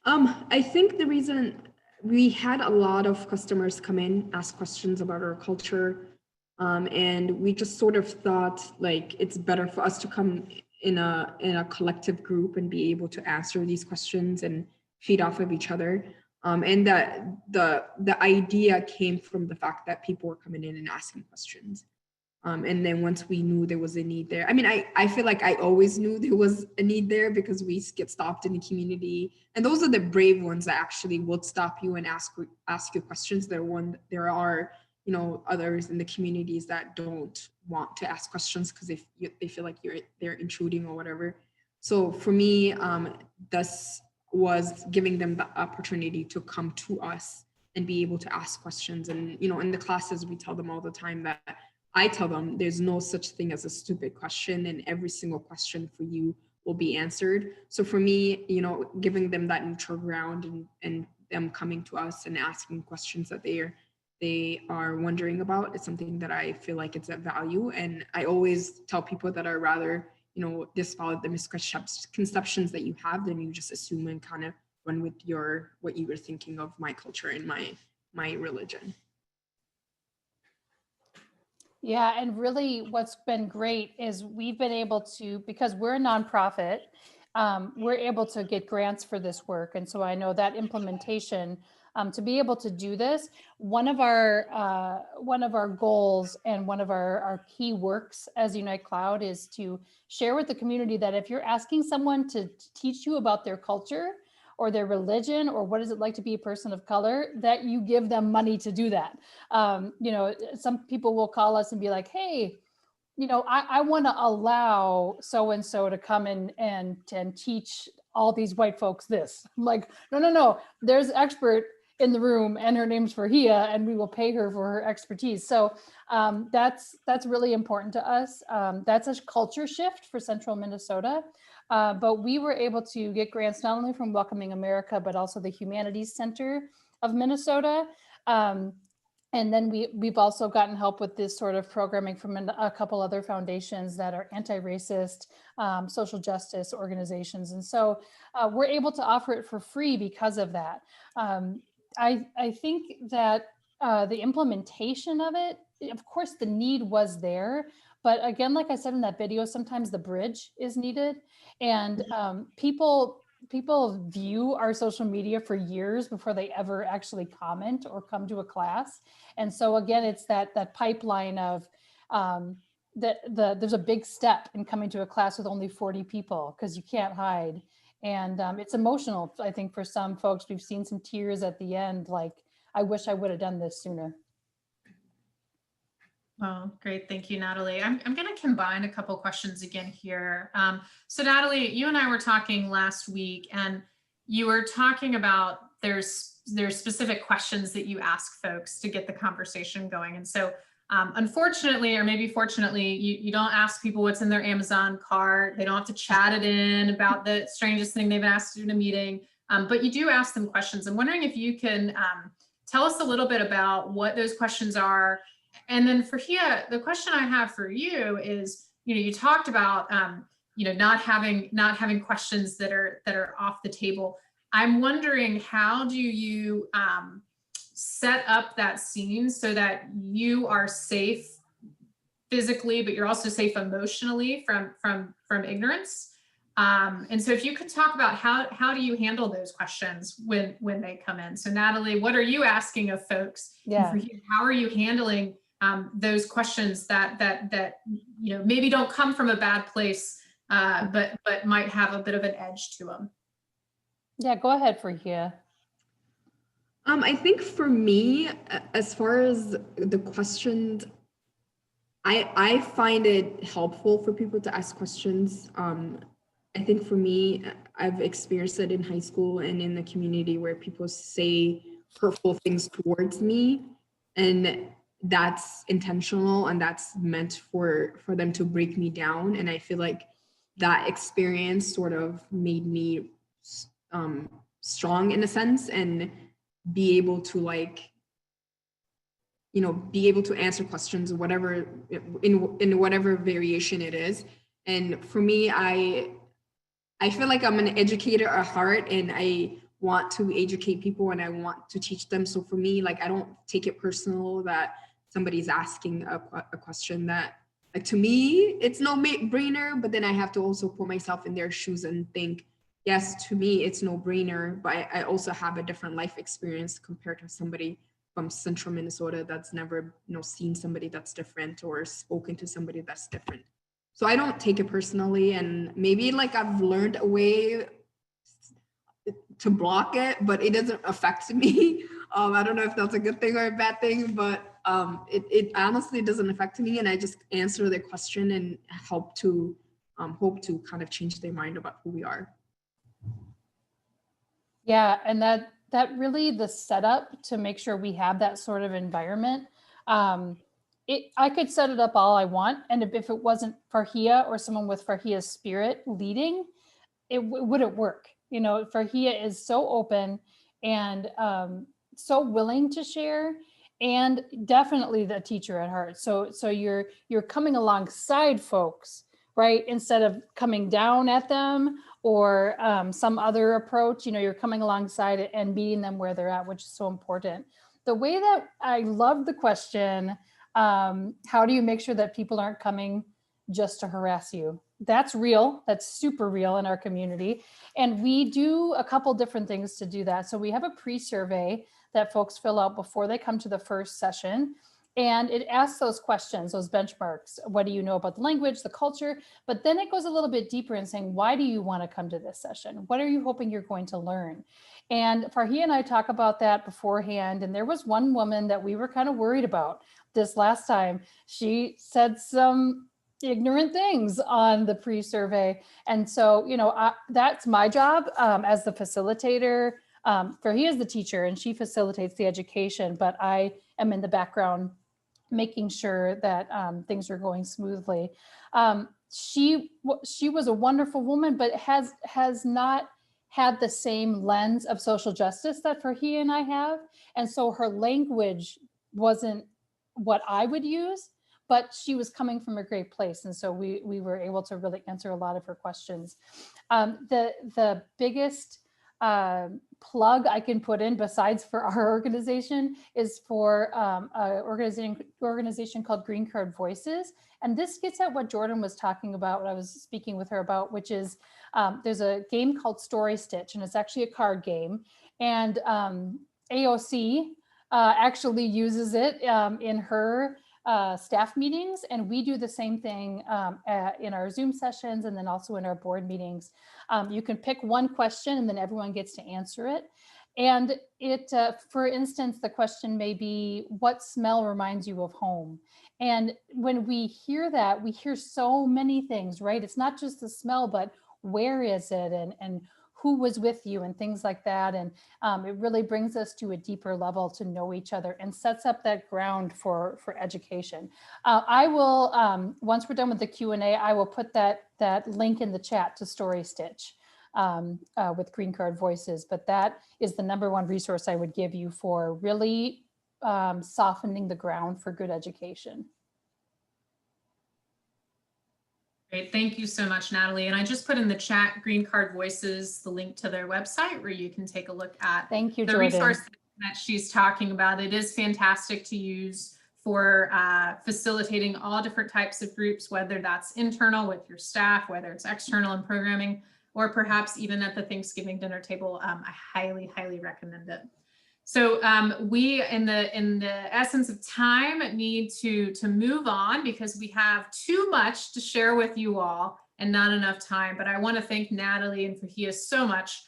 S10: I think the reason we had a lot of customers come in, ask questions about our culture. And we just sort of thought like it's better for us to come in a collective group and be able to answer these questions and feed off of each other. And that the idea came from the fact that people were coming in and asking questions. And then once we knew there was a need there, I mean, I feel like I always knew there was a need there because we get stopped in the community. And those are the brave ones that actually would stop you and ask you questions. There are, others in the communities that don't want to ask questions because they feel like they're intruding or whatever. So for me, this was giving them the opportunity to come to us and be able to ask questions. And, in the classes, we tell them all the time that I tell them there's no such thing as a stupid question, and every single question for you will be answered. So for me, you know, giving them that neutral ground and them coming to us and asking questions that they are wondering about is something that I feel like it's a value. And I always tell people that are rather, you know, disfollow the misconceptions that you have, then you just assume and kind of run with what you were thinking of my culture and my religion.
S5: Yeah, and really what's been great is we've been able to, because we're a nonprofit, we're able to get grants for this work. And so I know that implementation, to be able to do this, one of our goals and one of our key works as Unite Cloud is to share with the community that if you're asking someone to teach you about their culture or their religion, or what is it like to be a person of color, that you give them money to do that. You know, some people will call us and be like, hey, you know, I want to allow so-and-so to come in and teach all these white folks this. I'm like, no, there's an expert in the room and her name's Fahia and we will pay her for her expertise. So that's really important to us. That's a culture shift for Central Minnesota. But we were able to get grants not only from Welcoming America, but also the Humanities Center of Minnesota. And then we've also gotten help with this sort of programming from a couple other foundations that are anti-racist, social justice organizations. And so we're able to offer it for free because of that. I think that the implementation of it, of course, the need was there. But again, like I said in that video, sometimes the bridge is needed. And people view our social media for years before they ever actually comment or come to a class. And so again, it's that pipeline of there's a big step in coming to a class with only 40 people because you can't hide. And it's emotional, I think, for some folks. We've seen some tears at the end, like, I wish I would have done this sooner.
S3: Well, great. Thank you, Natalie. I'm going to combine a couple questions again here. So Natalie, you and I were talking last week and you were talking about there's specific questions that you ask folks to get the conversation going. And so unfortunately, or maybe fortunately, you don't ask people what's in their Amazon cart. They don't have to chat it in about the strangest thing they've been asked to do in a meeting, but you do ask them questions. I'm wondering if you can tell us a little bit about what those questions are. And then Fahia, the question I have for you is, you know, you talked about, you know, not having questions that are off the table. I'm wondering, how do you set up that scene so that you are safe physically, but you're also safe emotionally from ignorance? And so if you could talk about how do you handle those questions when they come in? So Natalie, what are you asking of folks?
S5: Yeah.
S3: And Fahia, how are you handling those questions that you know maybe don't come from a bad place, but might have a bit of an edge to them?
S5: Yeah, go ahead, Fahia.
S10: I think for me, as far as the questions, I find it helpful for people to ask questions. I think for me, I've experienced it in high school and in the community where people say hurtful things towards me, and that's intentional and that's meant for them to break me down. And I feel like that experience sort of made me strong in a sense and be able to, like, you know, be able to answer questions, whatever, in whatever variation it is. And for me, I feel like I'm an educator at heart, and I want to educate people and I want to teach them. So for me, like, I don't take it personal that somebody's asking a question that, like, to me, it's no brainer, but then I have to also put myself in their shoes and think, yes, to me, it's no brainer, but I also have a different life experience compared to somebody from Central Minnesota that's never, you know, seen somebody that's different or spoken to somebody that's different. So I don't take it personally, and maybe, like, I've learned a way to block it, but it doesn't affect me. I don't know if that's a good thing or a bad thing, but it honestly doesn't affect me, and I just answer their question and hope to kind of change their mind about who we are.
S5: Yeah, and that really the setup to make sure we have that sort of environment I could set it up all I want. And if it wasn't Farhia or someone with Farhia's spirit leading, it wouldn't work. You know, Farhia is so open and so willing to share, and definitely the teacher at heart. So you're coming alongside folks, right? Instead of coming down at them or some other approach, you know, you're coming alongside it and meeting them where they're at, which is so important. The way that I love the question, how do you make sure that people aren't coming just to harass you? That's real. That's super real in our community. And we do a couple different things to do that. So we have a pre-survey that folks fill out before they come to the first session. And it asks those questions, those benchmarks. What do you know about the language, the culture? But then it goes a little bit deeper in saying, why do you want to come to this session? What are you hoping you're going to learn? And Farhia and I talk about that beforehand. And there was one woman that we were kind of worried about this last time. She said some ignorant things on the pre-survey. And so, you know, that's my job as the facilitator. Farhia is the teacher and she facilitates the education, but I am in the background making sure that things are going smoothly. She was a wonderful woman, but has not had the same lens of social justice that Farhia and I have. And so her language wasn't what I would use, but she was coming from a great place. And so we were able to really answer a lot of her questions. The biggest plug I can put in besides for our organization is for an organization called Green Card Voices. And this gets at what Jordan was talking about, what I was speaking with her about, which is there's a game called Story Stitch, and it's actually a card game. And AOC actually uses it in her staff meetings, and we do the same thing in our Zoom sessions and then also in our board meetings. You can pick one question and then everyone gets to answer it. And it, for instance, the question may be, what smell reminds you of home? And when we hear that, we hear so many things, right? It's not just the smell, but where is it and who was with you and things like that. And it really brings us to a deeper level to know each other and sets up that ground for education. I will, once we're done with the Q&A, I will put that link in the chat to Story Stitch with Green Card Voices, but that is the #1 resource I would give you for really softening the ground for good education.
S3: Great, thank you so much, Natalie. And I just put in the chat, Green Card Voices, the link to their website where you can take a look at
S5: Thank you,
S3: the
S5: Jordan.
S3: resource that she's talking about. It is fantastic to use for facilitating all different types of groups, whether that's internal with your staff, whether it's external in programming, or perhaps even at the Thanksgiving dinner table. I highly, highly recommend it. So we, in the essence of time, need to move on because we have too much to share with you all and not enough time. But I want to thank Natalie and Farhia so much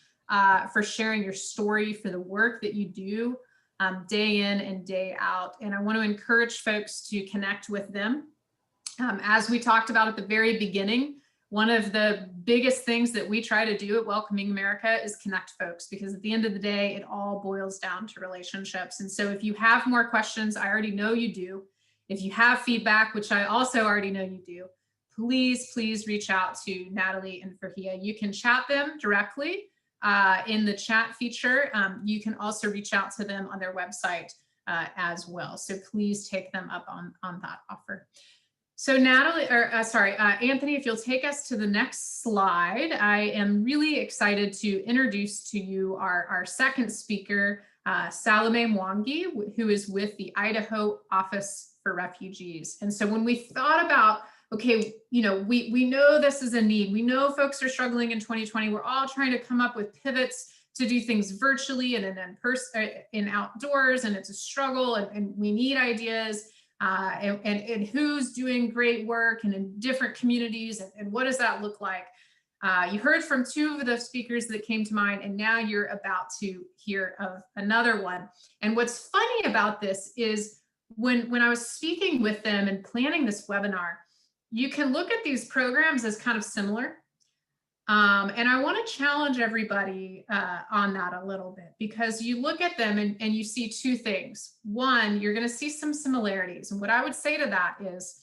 S3: for sharing your story, for the work that you do day in and day out. And I want to encourage folks to connect with them. As we talked about at the very beginning, one of the biggest things that we try to do at Welcoming America is connect folks, because at the end of the day, it all boils down to relationships. And so if you have more questions, I already know you do. If you have feedback, which I also already know you do, please, please reach out to Natalie and Farhia. You can chat them directly in the chat feature. You can also reach out to them on their website as well. So please take them up on that offer. So Natalie, Anthony, if you'll take us to the next slide, I am really excited to introduce to you our second speaker, Salome Mwangi, who is with the Idaho Office for Refugees. And so when we thought about, okay, you know, we know this is a need. We know folks are struggling in 2020. We're all trying to come up with pivots to do things virtually and in person, in outdoors, and it's a struggle, and we need ideas. And who's doing great work and in different communities, and what does that look like? You heard from two of the speakers that came to mind, and now you're about to hear of another one. And what's funny about this is when I was speaking with them and planning this webinar, you can look at these programs as kind of similar, And I want to challenge everybody on that a little bit, because you look at them and you see two things. One, you're going to see some similarities. And what I would say to that is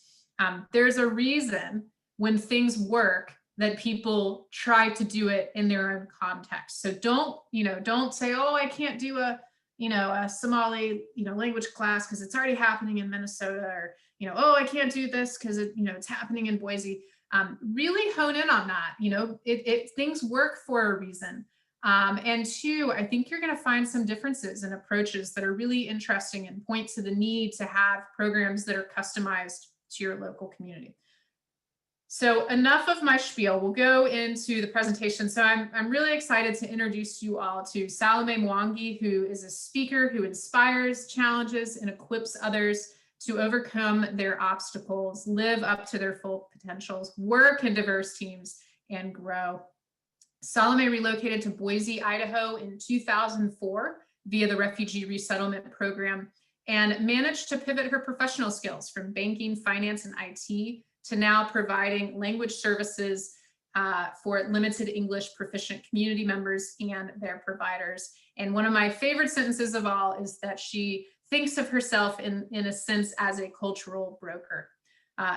S3: there's a reason when things work that people try to do it in their own context. So don't say, oh, I can't do a Somali, language class because it's already happening in Minnesota, or, oh, I can't do this because it's happening in Boise. Really hone in on that. Things work for a reason. And two, I think you're going to find some differences in approaches that are really interesting and point to the need to have programs that are customized to your local community. So enough of my spiel. We'll go into the presentation. So I'm really excited to introduce you all to Salome Mwangi, who is a speaker who inspires, challenges, and equips others to overcome their obstacles, live up to their full potentials, work in diverse teams, and grow. Salome relocated to Boise, Idaho in 2004 via the Refugee Resettlement Program, and managed to pivot her professional skills from banking, finance, and IT to now providing language services for limited English proficient community members and their providers. And one of my favorite sentences of all is that she thinks of herself in a sense as a cultural broker.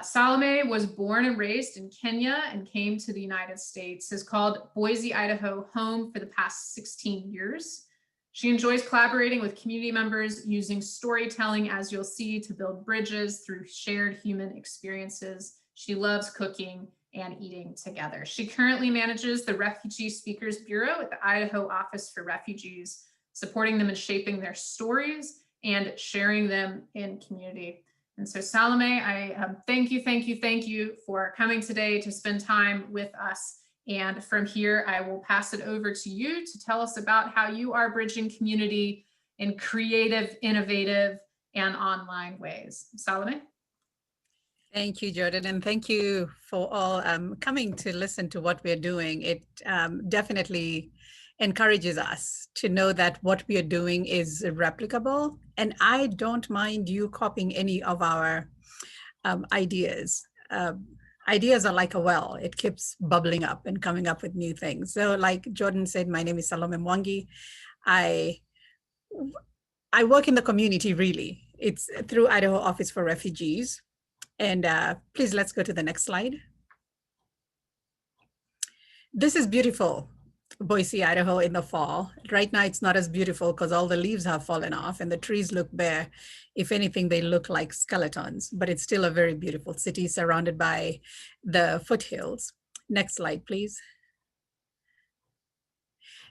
S3: Salome was born and raised in Kenya and came to the United States, has called Boise, Idaho home for the past 16 years. She enjoys collaborating with community members, using storytelling, as you'll see, to build bridges through shared human experiences. She loves cooking and eating together. She currently manages the Refugee Speakers Bureau at the Idaho Office for Refugees, supporting them in shaping their stories and sharing them in community. And so Salome, I thank you for coming today to spend time with us. And from here, I will pass it over to you to tell us about how you are bridging community in creative, innovative, and online ways. Salome?
S14: Thank you, Jordan, and thank you for all coming to listen to what we're doing. It definitely encourages us to know that what we are doing is replicable, and I don't mind you copying any of our ideas. Ideas are like a well. It keeps bubbling up and coming up with new things. So like Jordan said, my name is Salome Mwangi. I work in the community, really. It's through Idaho Office for Refugees. And please, let's go to the next slide. This is beautiful, Boise, Idaho in the fall. Right now, it's not as beautiful because all the leaves have fallen off and the trees look bare. If anything, they look like skeletons, but it's still a very beautiful city surrounded by the foothills. Next slide, please.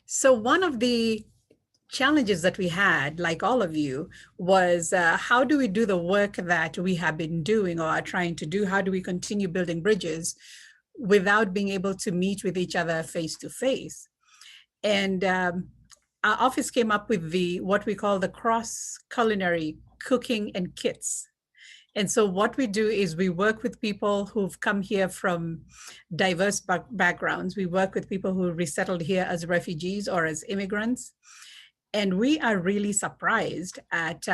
S14: So one of the challenges that we had, like all of you, was how do we do the work that we have been doing or are trying to do? How do we continue building bridges without being able to meet with each other face to face? And our office came up with what we call the cross-culinary cooking and kits. And so what we do is we work with people who've come here from diverse backgrounds. We work with people who resettled here as refugees or as immigrants. And we are really surprised at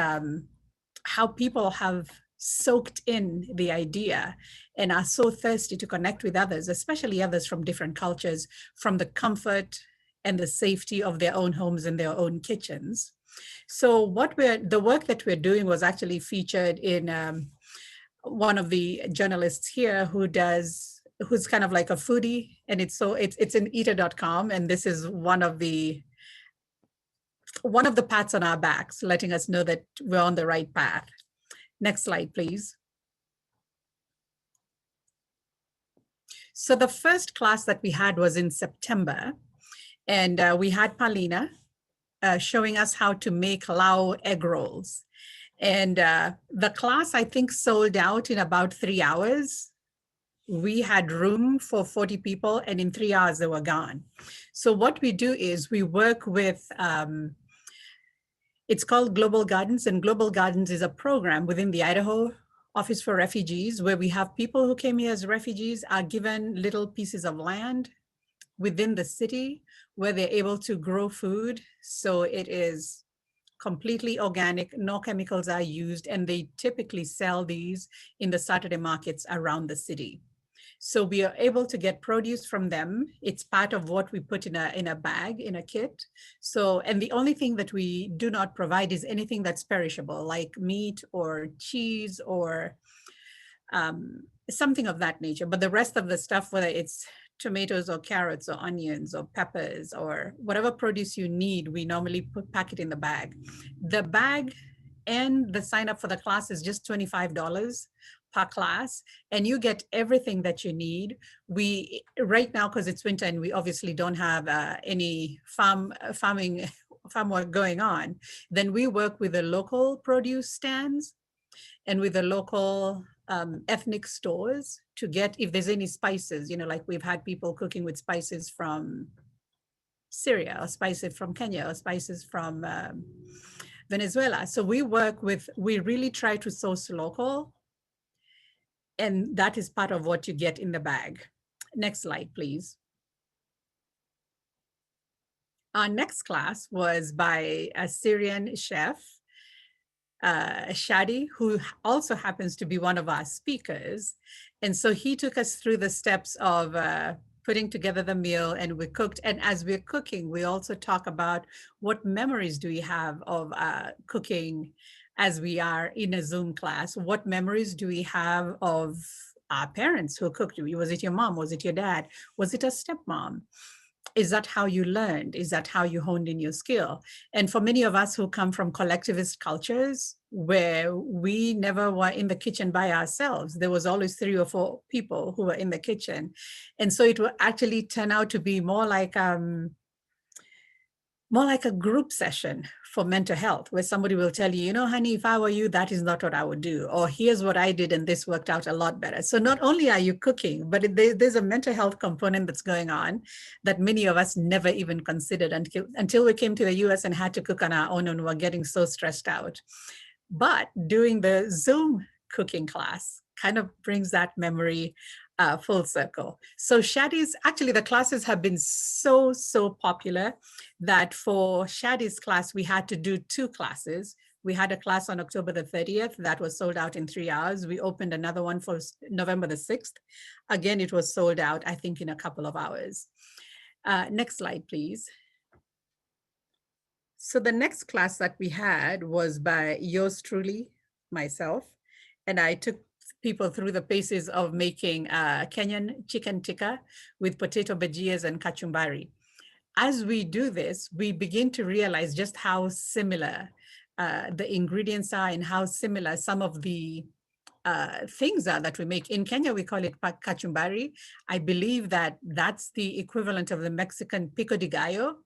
S14: how people have soaked in the idea and are so thirsty to connect with others, especially others from different cultures, from the comfort and the safety of their own homes and their own kitchens. So the work that we're doing was actually featured in one of the journalists here who's kind of like a foodie, and it's in eater.com, and this is one of the pats on our backs, letting us know that we're on the right path. Next slide, please. So the first class that we had was in September, and we had Palina showing us how to make lao egg rolls. And the class, I think, sold out in about 3 hours. We had room for 40 people, and in 3 hours they were gone. So what we do is we work with, it's called Global Gardens, and Global Gardens is a program within the Idaho Office for Refugees, where we have people who came here as refugees are given little pieces of land within the city where they're able to grow food. So it is completely organic, no chemicals are used, and they typically sell these in the Saturday markets around the city. So we are able to get produce from them. It's part of what we put in a bag, in a kit. So, and the only thing that we do not provide is anything that's perishable, like meat or cheese or something of that nature. But the rest of the stuff, whether it's tomatoes or carrots or onions or peppers or whatever produce you need, we normally pack it in the bag. The bag and the sign up for the class is just $25 per class, and you get everything that you need. We right now, because it's winter and we obviously don't have any farm work going on, then we work with the local produce stands and with the local ethnic stores to get, if there's any spices, you know, like we've had people cooking with spices from Syria or spices from Kenya or spices from Venezuela. So we really try to source local, and that is part of what you get in the bag. Next slide, please. Our next class was by a Syrian chef, Shadi, who also happens to be one of our speakers. And so he took us through the steps of putting together the meal, and we cooked. And as we're cooking, we also talk about what memories do we have of cooking as we are in a Zoom class. What memories do we have of our parents who cooked? Was it your mom? Was it your dad? Was it a stepmom? Is that how you learned? Is that how you honed in your skill? And for many of us who come from collectivist cultures where we never were in the kitchen by ourselves, there was always 3 or 4 people who were in the kitchen. And so it will actually turn out to be more like a group session for mental health, where somebody will tell you, you know, honey, if I were you, that is not what I would do. Or here's what I did and this worked out a lot better. So not only are you cooking, but there's a mental health component that's going on that many of us never even considered until we came to the US and had to cook on our own and were getting so stressed out. But doing the Zoom cooking class kind of brings that memory full circle. So Shadi's, actually the classes have been so popular that for Shadi's class, we had to do 2 classes. We had a class on October the 30th that was sold out in 3 hours. We opened another one for November the 6th. Again, it was sold out, I think, in a couple of hours. Next slide, please. So the next class that we had was by yours truly, myself, and I took people through the paces of making Kenyan chicken tikka with potato bhajias and kachumbari. As we do this, we begin to realize just how similar the ingredients are and how similar some of the things are that we make. In Kenya, we call it kachumbari. I believe that that's the equivalent of the Mexican pico de gallo.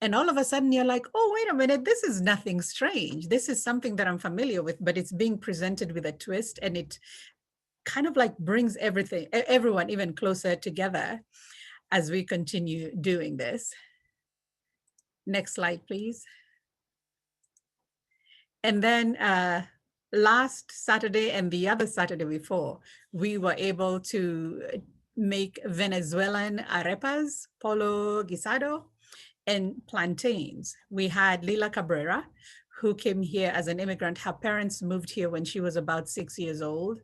S14: And all of a sudden you're like, oh, wait a minute, this is nothing strange. This is something that I'm familiar with, but it's being presented with a twist, and it kind of like brings everyone even closer together as we continue doing this. Next slide, please. And then last Saturday and the other Saturday before, we were able to make Venezuelan arepas, polo guisado, and plantains. We had Lila Cabrera, who came here as an immigrant. Her parents moved here when she was about 6 years old.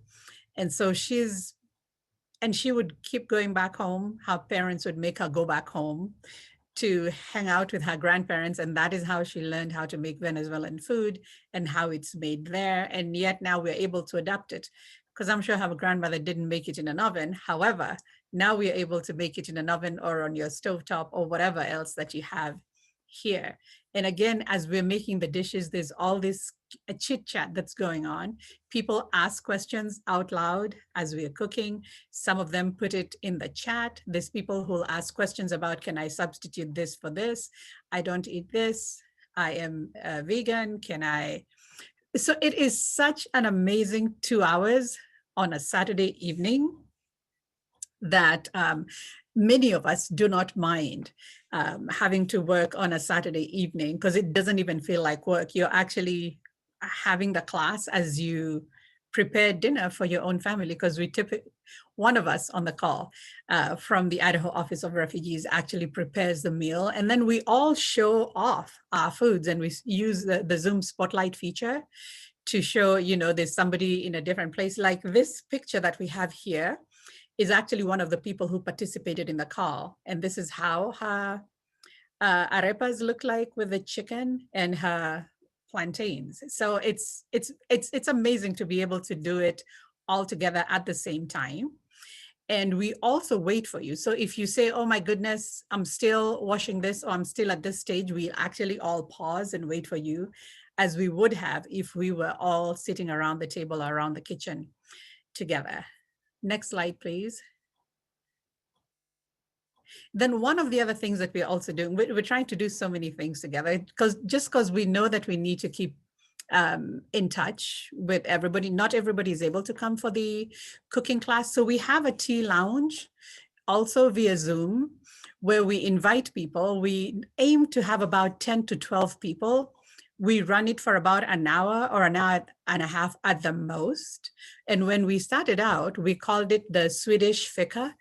S14: And so she would keep going back home. Her parents would make her go back home to hang out with her grandparents. And that is how she learned how to make Venezuelan food and how it's made there. And yet now we're able to adapt it, because I'm sure her grandmother didn't make it in an oven. However, now we are able to make it in an oven or on your stovetop or whatever else that you have here. And again, as we're making the dishes, there's all this chit chat that's going on. People ask questions out loud as we're cooking. Some of them put it in the chat. There's people who'll ask questions about, can I substitute this for this? I don't eat this. I am vegan. Can I? So it is such an amazing 2 hours on a Saturday evening that many of us do not mind having to work on a Saturday evening, because it doesn't even feel like work. You're actually having the class as you prepare dinner for your own family, because one of us on the call from the Idaho Office of Refugees actually prepares the meal, and then we all show off our foods, and we use the Zoom spotlight feature to show, there's somebody in a different place. Like this picture that we have here is actually one of the people who participated in the call. And this is how her arepas look like with the chicken and her plantains. So it's amazing to be able to do it all together at the same time. And we also wait for you. So if you say, oh my goodness, I'm still washing this, or I'm still at this stage, we actually all pause and wait for you, as we would have if we were all sitting around the table, around the kitchen together. Next slide, please. Then one of the other things that we're also doing, we're trying to do so many things together, because we know that we need to keep in touch with everybody. Not everybody is able to come for the cooking class. So we have a tea lounge also via Zoom, where we invite people. We aim to have about 10 to 12 people. We run it for about an hour or an hour and a half at the most. And when we started out, we called it the Swedish fika.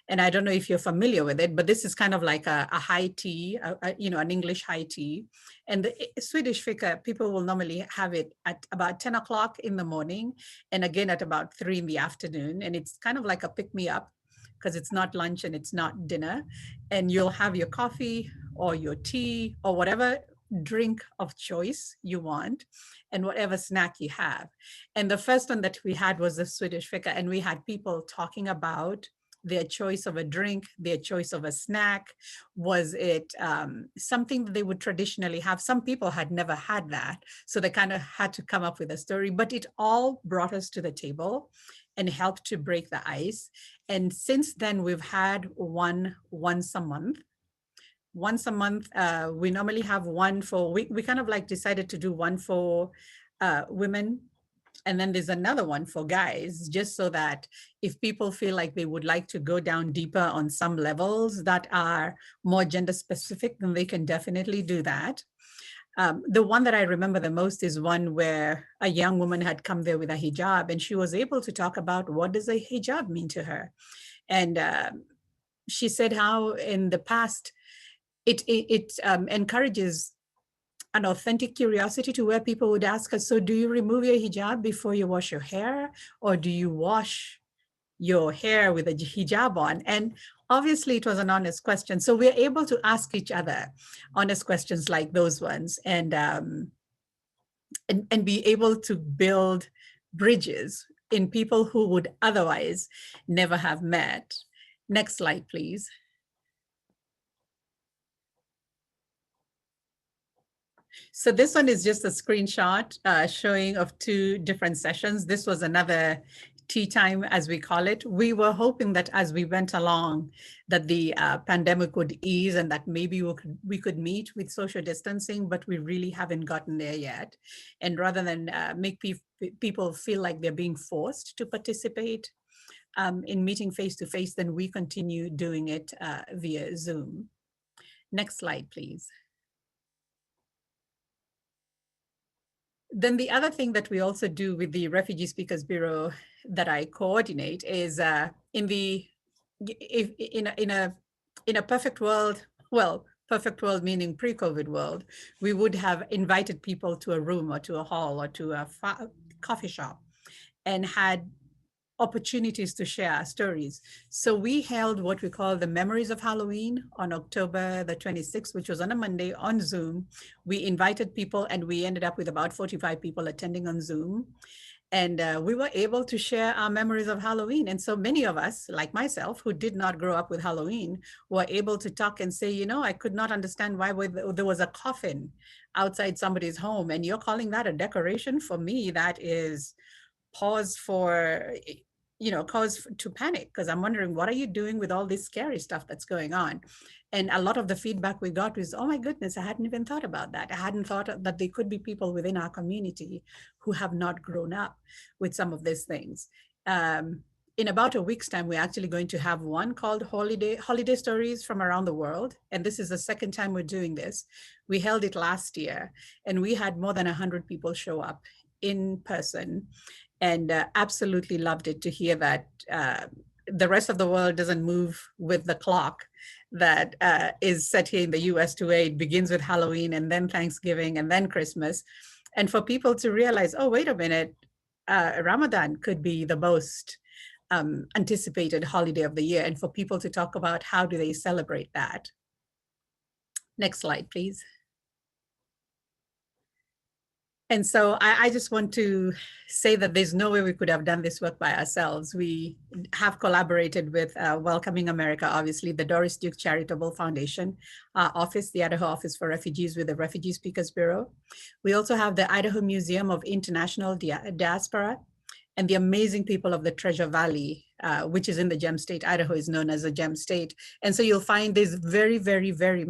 S14: And I don't know if you're familiar with it, but this is kind of like a high tea, an English high tea. And the Swedish fika, people will normally have it at about 10 o'clock in the morning, and again at about 3 in the afternoon. And it's kind of like a pick-me-up, because it's not lunch and it's not dinner. And you'll have your coffee or your tea or whatever drink of choice you want, and whatever snack you have. And the first one that we had was the Swedish fika, and we had people talking about their choice of a drink, their choice of a snack. Was it something that they would traditionally have? Some people had never had that, so they kind of had to come up with a story, but it all brought us to the table and helped to break the ice. And since then, we've had one once a month. Once a month, we normally have one for, we kind of like decided to do one for women. And then there's another one for guys, just so that if people feel like they would like to go down deeper on some levels that are more gender specific, then they can definitely do that. The one that I remember the most is one where a young woman had come there with a hijab, and she was able to talk about what does a hijab mean to her. And she said how in the past, it encourages an authentic curiosity to where people would ask us, so do you remove your hijab before you wash your hair? Or do you wash your hair with a hijab on? And obviously it was an honest question. So we're able to ask each other honest questions like those ones, and be able to build bridges in people who would otherwise never have met. Next slide, please. So this one is just a screenshot showing of 2 different sessions. This was another tea time, as we call it. We were hoping that as we went along, that the pandemic would ease and that maybe we could meet with social distancing, but we really haven't gotten there yet. And rather than make people feel like they're being forced to participate in meeting face-to-face, then we continue doing it via Zoom. Next slide, please. Then the other thing that we also do with the Refugee Speakers Bureau that I coordinate is in a perfect world, well, perfect world meaning pre-COVID world, we would have invited people to a room or to a hall or to a coffee shop and had opportunities to share our stories. So we held what we call the Memories of Halloween on October the 26th, which was on a Monday on Zoom. We invited people and we ended up with about 45 people attending on Zoom. And we were able to share our memories of Halloween. And so many of us, like myself, who did not grow up with Halloween, were able to talk and say, you know, I could not understand why there was a coffin outside somebody's home. And you're calling that a decoration? For me, that is cause to panic, because I'm wondering, what are you doing with all this scary stuff that's going on? And a lot of the feedback we got was, oh my goodness, I hadn't even thought about that. I hadn't thought that there could be people within our community who have not grown up with some of these things. In about a week's time, we're actually going to have one called Holiday Stories from Around the World. And this is the second time we're doing this. We held it last year and we had more than 100 people show up in person, and absolutely loved it to hear that the rest of the world doesn't move with the clock that is set here in the US to where it begins with Halloween and then Thanksgiving and then Christmas. And for people to realize, oh, wait a minute, Ramadan could be the most anticipated holiday of the year, and for people to talk about how do they celebrate that. Next slide, please. And so I just want to say that there's no way we could have done this work by ourselves. We have collaborated with Welcoming America, obviously, the Doris Duke Charitable Foundation office, the Idaho Office for Refugees with the Refugee Speakers Bureau. We also have the Idaho Museum of International Diaspora, and the amazing people of the Treasure Valley, which is in the Gem State. Idaho is known as a Gem State. And so you'll find there's very, very, very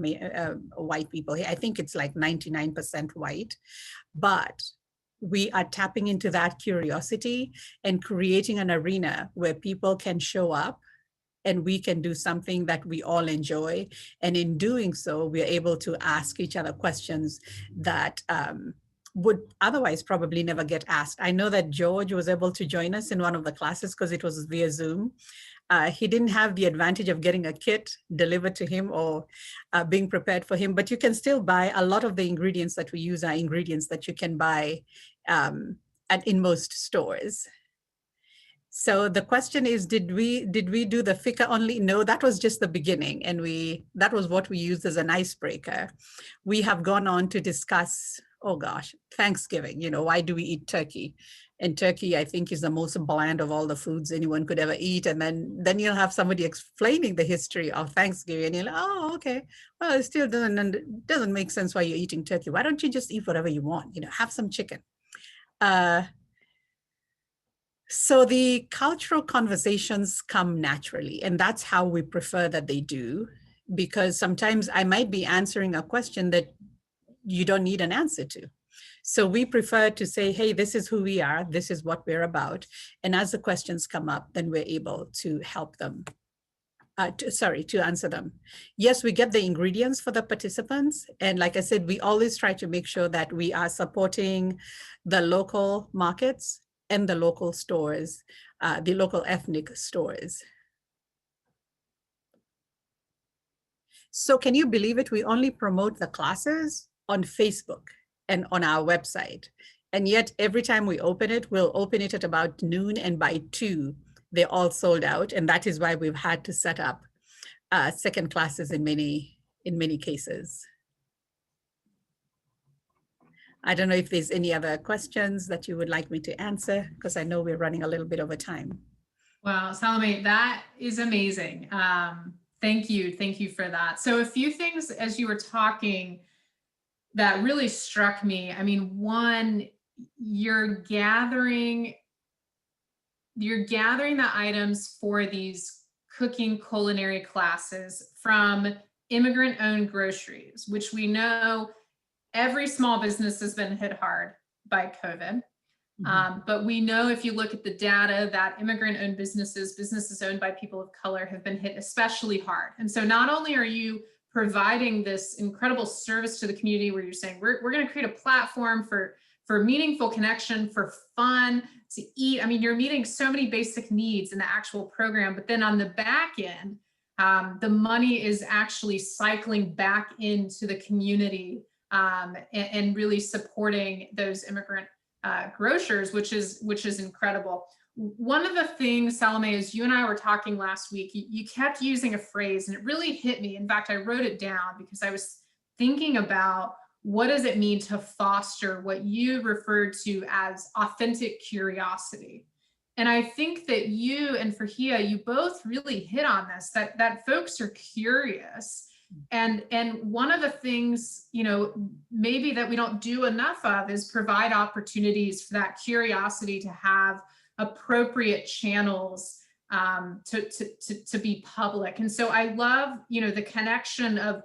S14: white people here. I think it's like 99% white, but we are tapping into that curiosity and creating an arena where people can show up and we can do something that we all enjoy. And in doing so, we're able to ask each other questions that would otherwise probably never get asked. I know that George was able to join us in one of the classes because it was via Zoom. He didn't have the advantage of getting a kit delivered to him or being prepared for him, but you can still buy a lot of the ingredients that we use are ingredients that you can buy in most stores. So the question is, did we do the fika only? No, that was just the beginning, and that was what we used as an icebreaker. We have gone on to discuss, oh gosh, Thanksgiving, why do we eat turkey? And turkey, I think, is the most bland of all the foods anyone could ever eat. And then you'll have somebody explaining the history of Thanksgiving, and you're like, oh, okay, well, it still doesn't make sense why you're eating turkey. Why don't you just eat whatever you want? Have some chicken. So the cultural conversations come naturally, and that's how we prefer that they do, because sometimes I might be answering a question that you don't need an answer to. So we prefer to say, hey, this is who we are, this is what we're about. And as the questions come up, then we're able to help them, to answer them. Yes, we get the ingredients for the participants. And like I said, we always try to make sure that we are supporting the local markets and the local stores, the local ethnic stores. So can you believe it? We only promote the classes on Facebook and on our website. And yet every time we open it, we'll open it at about noon, and by 2, they're all sold out. And that is why we've had to set up second classes in many cases. I don't know if there's any other questions that you would like me to answer, because I know we're running a little bit over time.
S3: Wow, Salome, that is amazing. Thank you for that. So a few things as you were talking that really struck me. I mean, one, you're gathering the items for these cooking culinary classes from immigrant-owned groceries, which we know every small business has been hit hard by COVID. But we know if you look at the data that immigrant-owned businesses owned by people of color have been hit especially hard. And so not only are you providing this incredible service to the community where you're saying, we're going to create a platform for meaningful connection, for fun, to eat. I mean, you're meeting so many basic needs in the actual program, but then on the back end, the money is actually cycling back into the community and really supporting those immigrant grocers, which is incredible. One of the things, Salome, is you and I were talking last week, you kept using a phrase and it really hit me. In fact, I wrote it down because I was thinking about what does it mean to foster what you referred to as authentic curiosity. And I think that you and Fahia, you both really hit on this, that folks are curious. And one of the things, maybe that we don't do enough of is provide opportunities for that curiosity to have appropriate channels to be public. And so I love, the connection of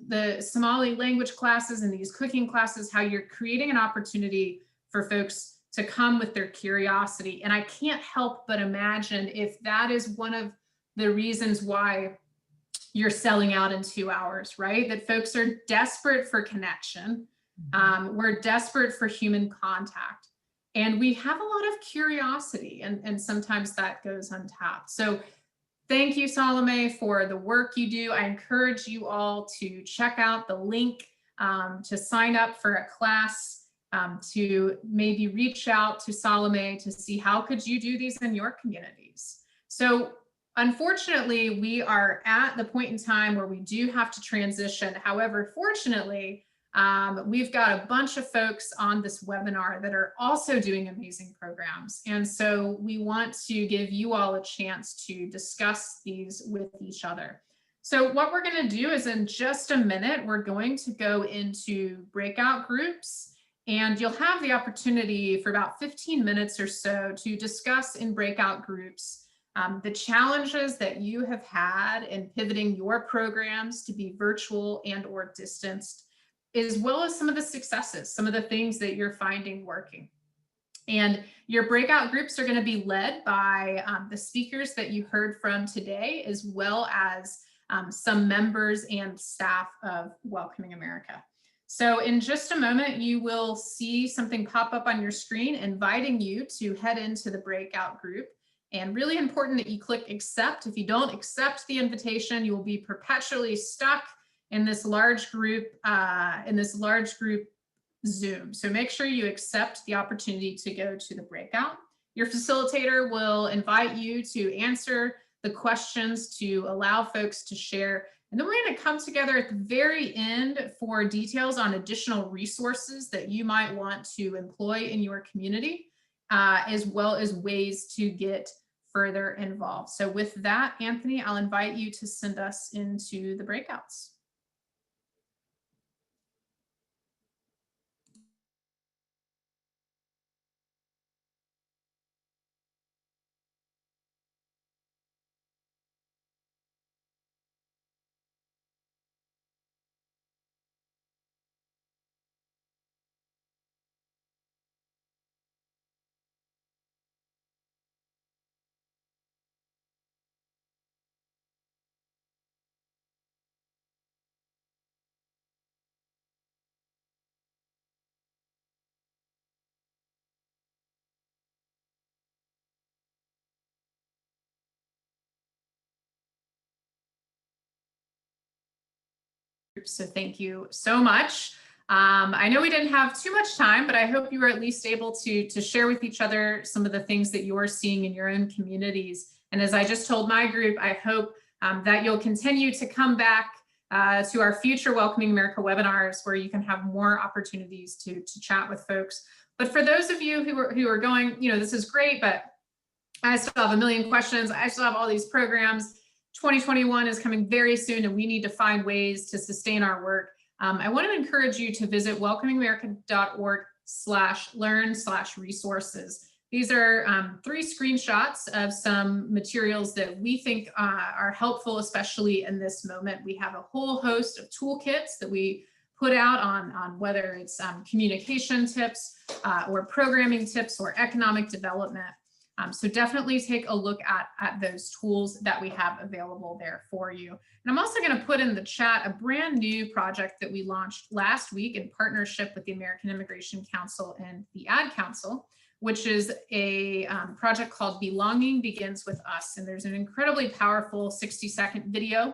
S3: the Somali language classes and these cooking classes, how you're creating an opportunity for folks to come with their curiosity. And I can't help but imagine if that is one of the reasons why you're selling out in 2 hours, right? That folks are desperate for connection. We're desperate for human contact. And we have a lot of curiosity, and sometimes that goes untapped. So thank you, Salome, for the work you do. I encourage you all to check out the link to sign up for a class, to maybe reach out to Salome to see how could you do these in your communities. So unfortunately, we are at the point in time where we do have to transition. However, fortunately, we've got a bunch of folks on this webinar that are also doing amazing programs. And so we want to give you all a chance to discuss these with each other. So what we're going to do is in just a minute, we're going to go into breakout groups, and you'll have the opportunity for about 15 minutes or so to discuss in breakout groups the challenges that you have had in pivoting your programs to be virtual and or distanced, as well as some of the successes, some of the things that you're finding working. And your breakout groups are going to be led by the speakers that you heard from today, as well as some members and staff of Welcoming America. So in just a moment, you will see something pop up on your screen inviting you to head into the breakout group. And really important that you click accept. If you don't accept the invitation, you will be perpetually stuck in this large group Zoom. So make sure you accept the opportunity to go to the breakout. Your facilitator will invite you to answer the questions to allow folks to share. And then we're going to come together at the very end for details on additional resources that you might want to employ in your community, as well as ways to get further involved. So with that, Anthony, I'll invite you to send us into the breakouts. So thank you so much. I know we didn't have too much time, but I hope you were at least able to share with each other some of the things that you're seeing in your own communities. And as I just told my group, I hope that you'll continue to come back to our future Welcoming America webinars, where you can have more opportunities to chat with folks. But for those of you who are going, this is great, but I still have a million questions. I still have all these programs. 2021 is coming very soon, and we need to find ways to sustain our work. I want to encourage you to visit welcomingamerica.org/learn/resources. These are 3 screenshots of some materials that we think are helpful, especially in this moment. We have a whole host of toolkits that we put out on whether it's communication tips or programming tips or economic development. So definitely take a look at those tools that we have available there for you. And I'm also going to put in the chat a brand new project that we launched last week in partnership with the American Immigration Council and the Ad Council, which is a project called Belonging Begins With Us. And there's an incredibly powerful 60-second video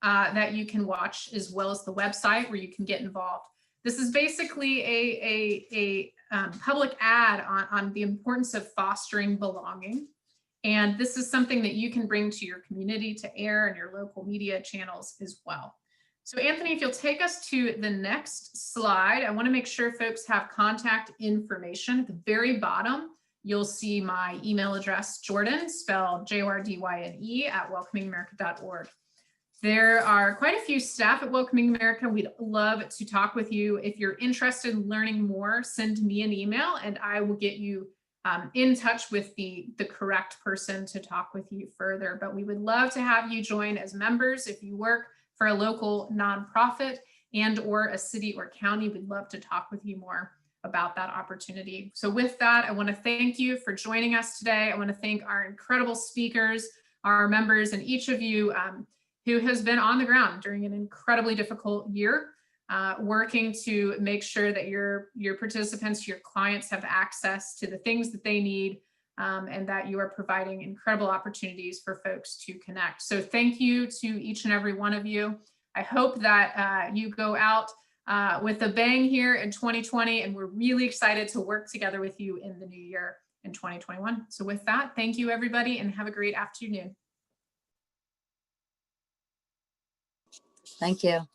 S3: that you can watch, as well as the website where you can get involved. This is basically a public ad on the importance of fostering belonging. And this is something that you can bring to your community to air in your local media channels as well. So Anthony, if you'll take us to the next slide, I want to make sure folks have contact information. At the very bottom, you'll see my email address, Jordan, spelled JORDYNE @welcomingamerica.org. There are quite a few staff at Welcoming America. We'd love to talk with you. If you're interested in learning more, send me an email and I will get you in touch with the correct person to talk with you further. But we would love to have you join as members. If you work for a local nonprofit and or a city or county, we'd love to talk with you more about that opportunity. So with that, I want to thank you for joining us today. I want to thank our incredible speakers, our members, and each of you who has been on the ground during an incredibly difficult year, working to make sure that your participants, your clients have access to the things that they need, and that you are providing incredible opportunities for folks to connect. So thank you to each and every one of you. I hope that you go out with a bang here in 2020, and we're really excited to work together with you in the new year. in 2021. So with that, thank you everybody and have a great afternoon.
S15: Thank you.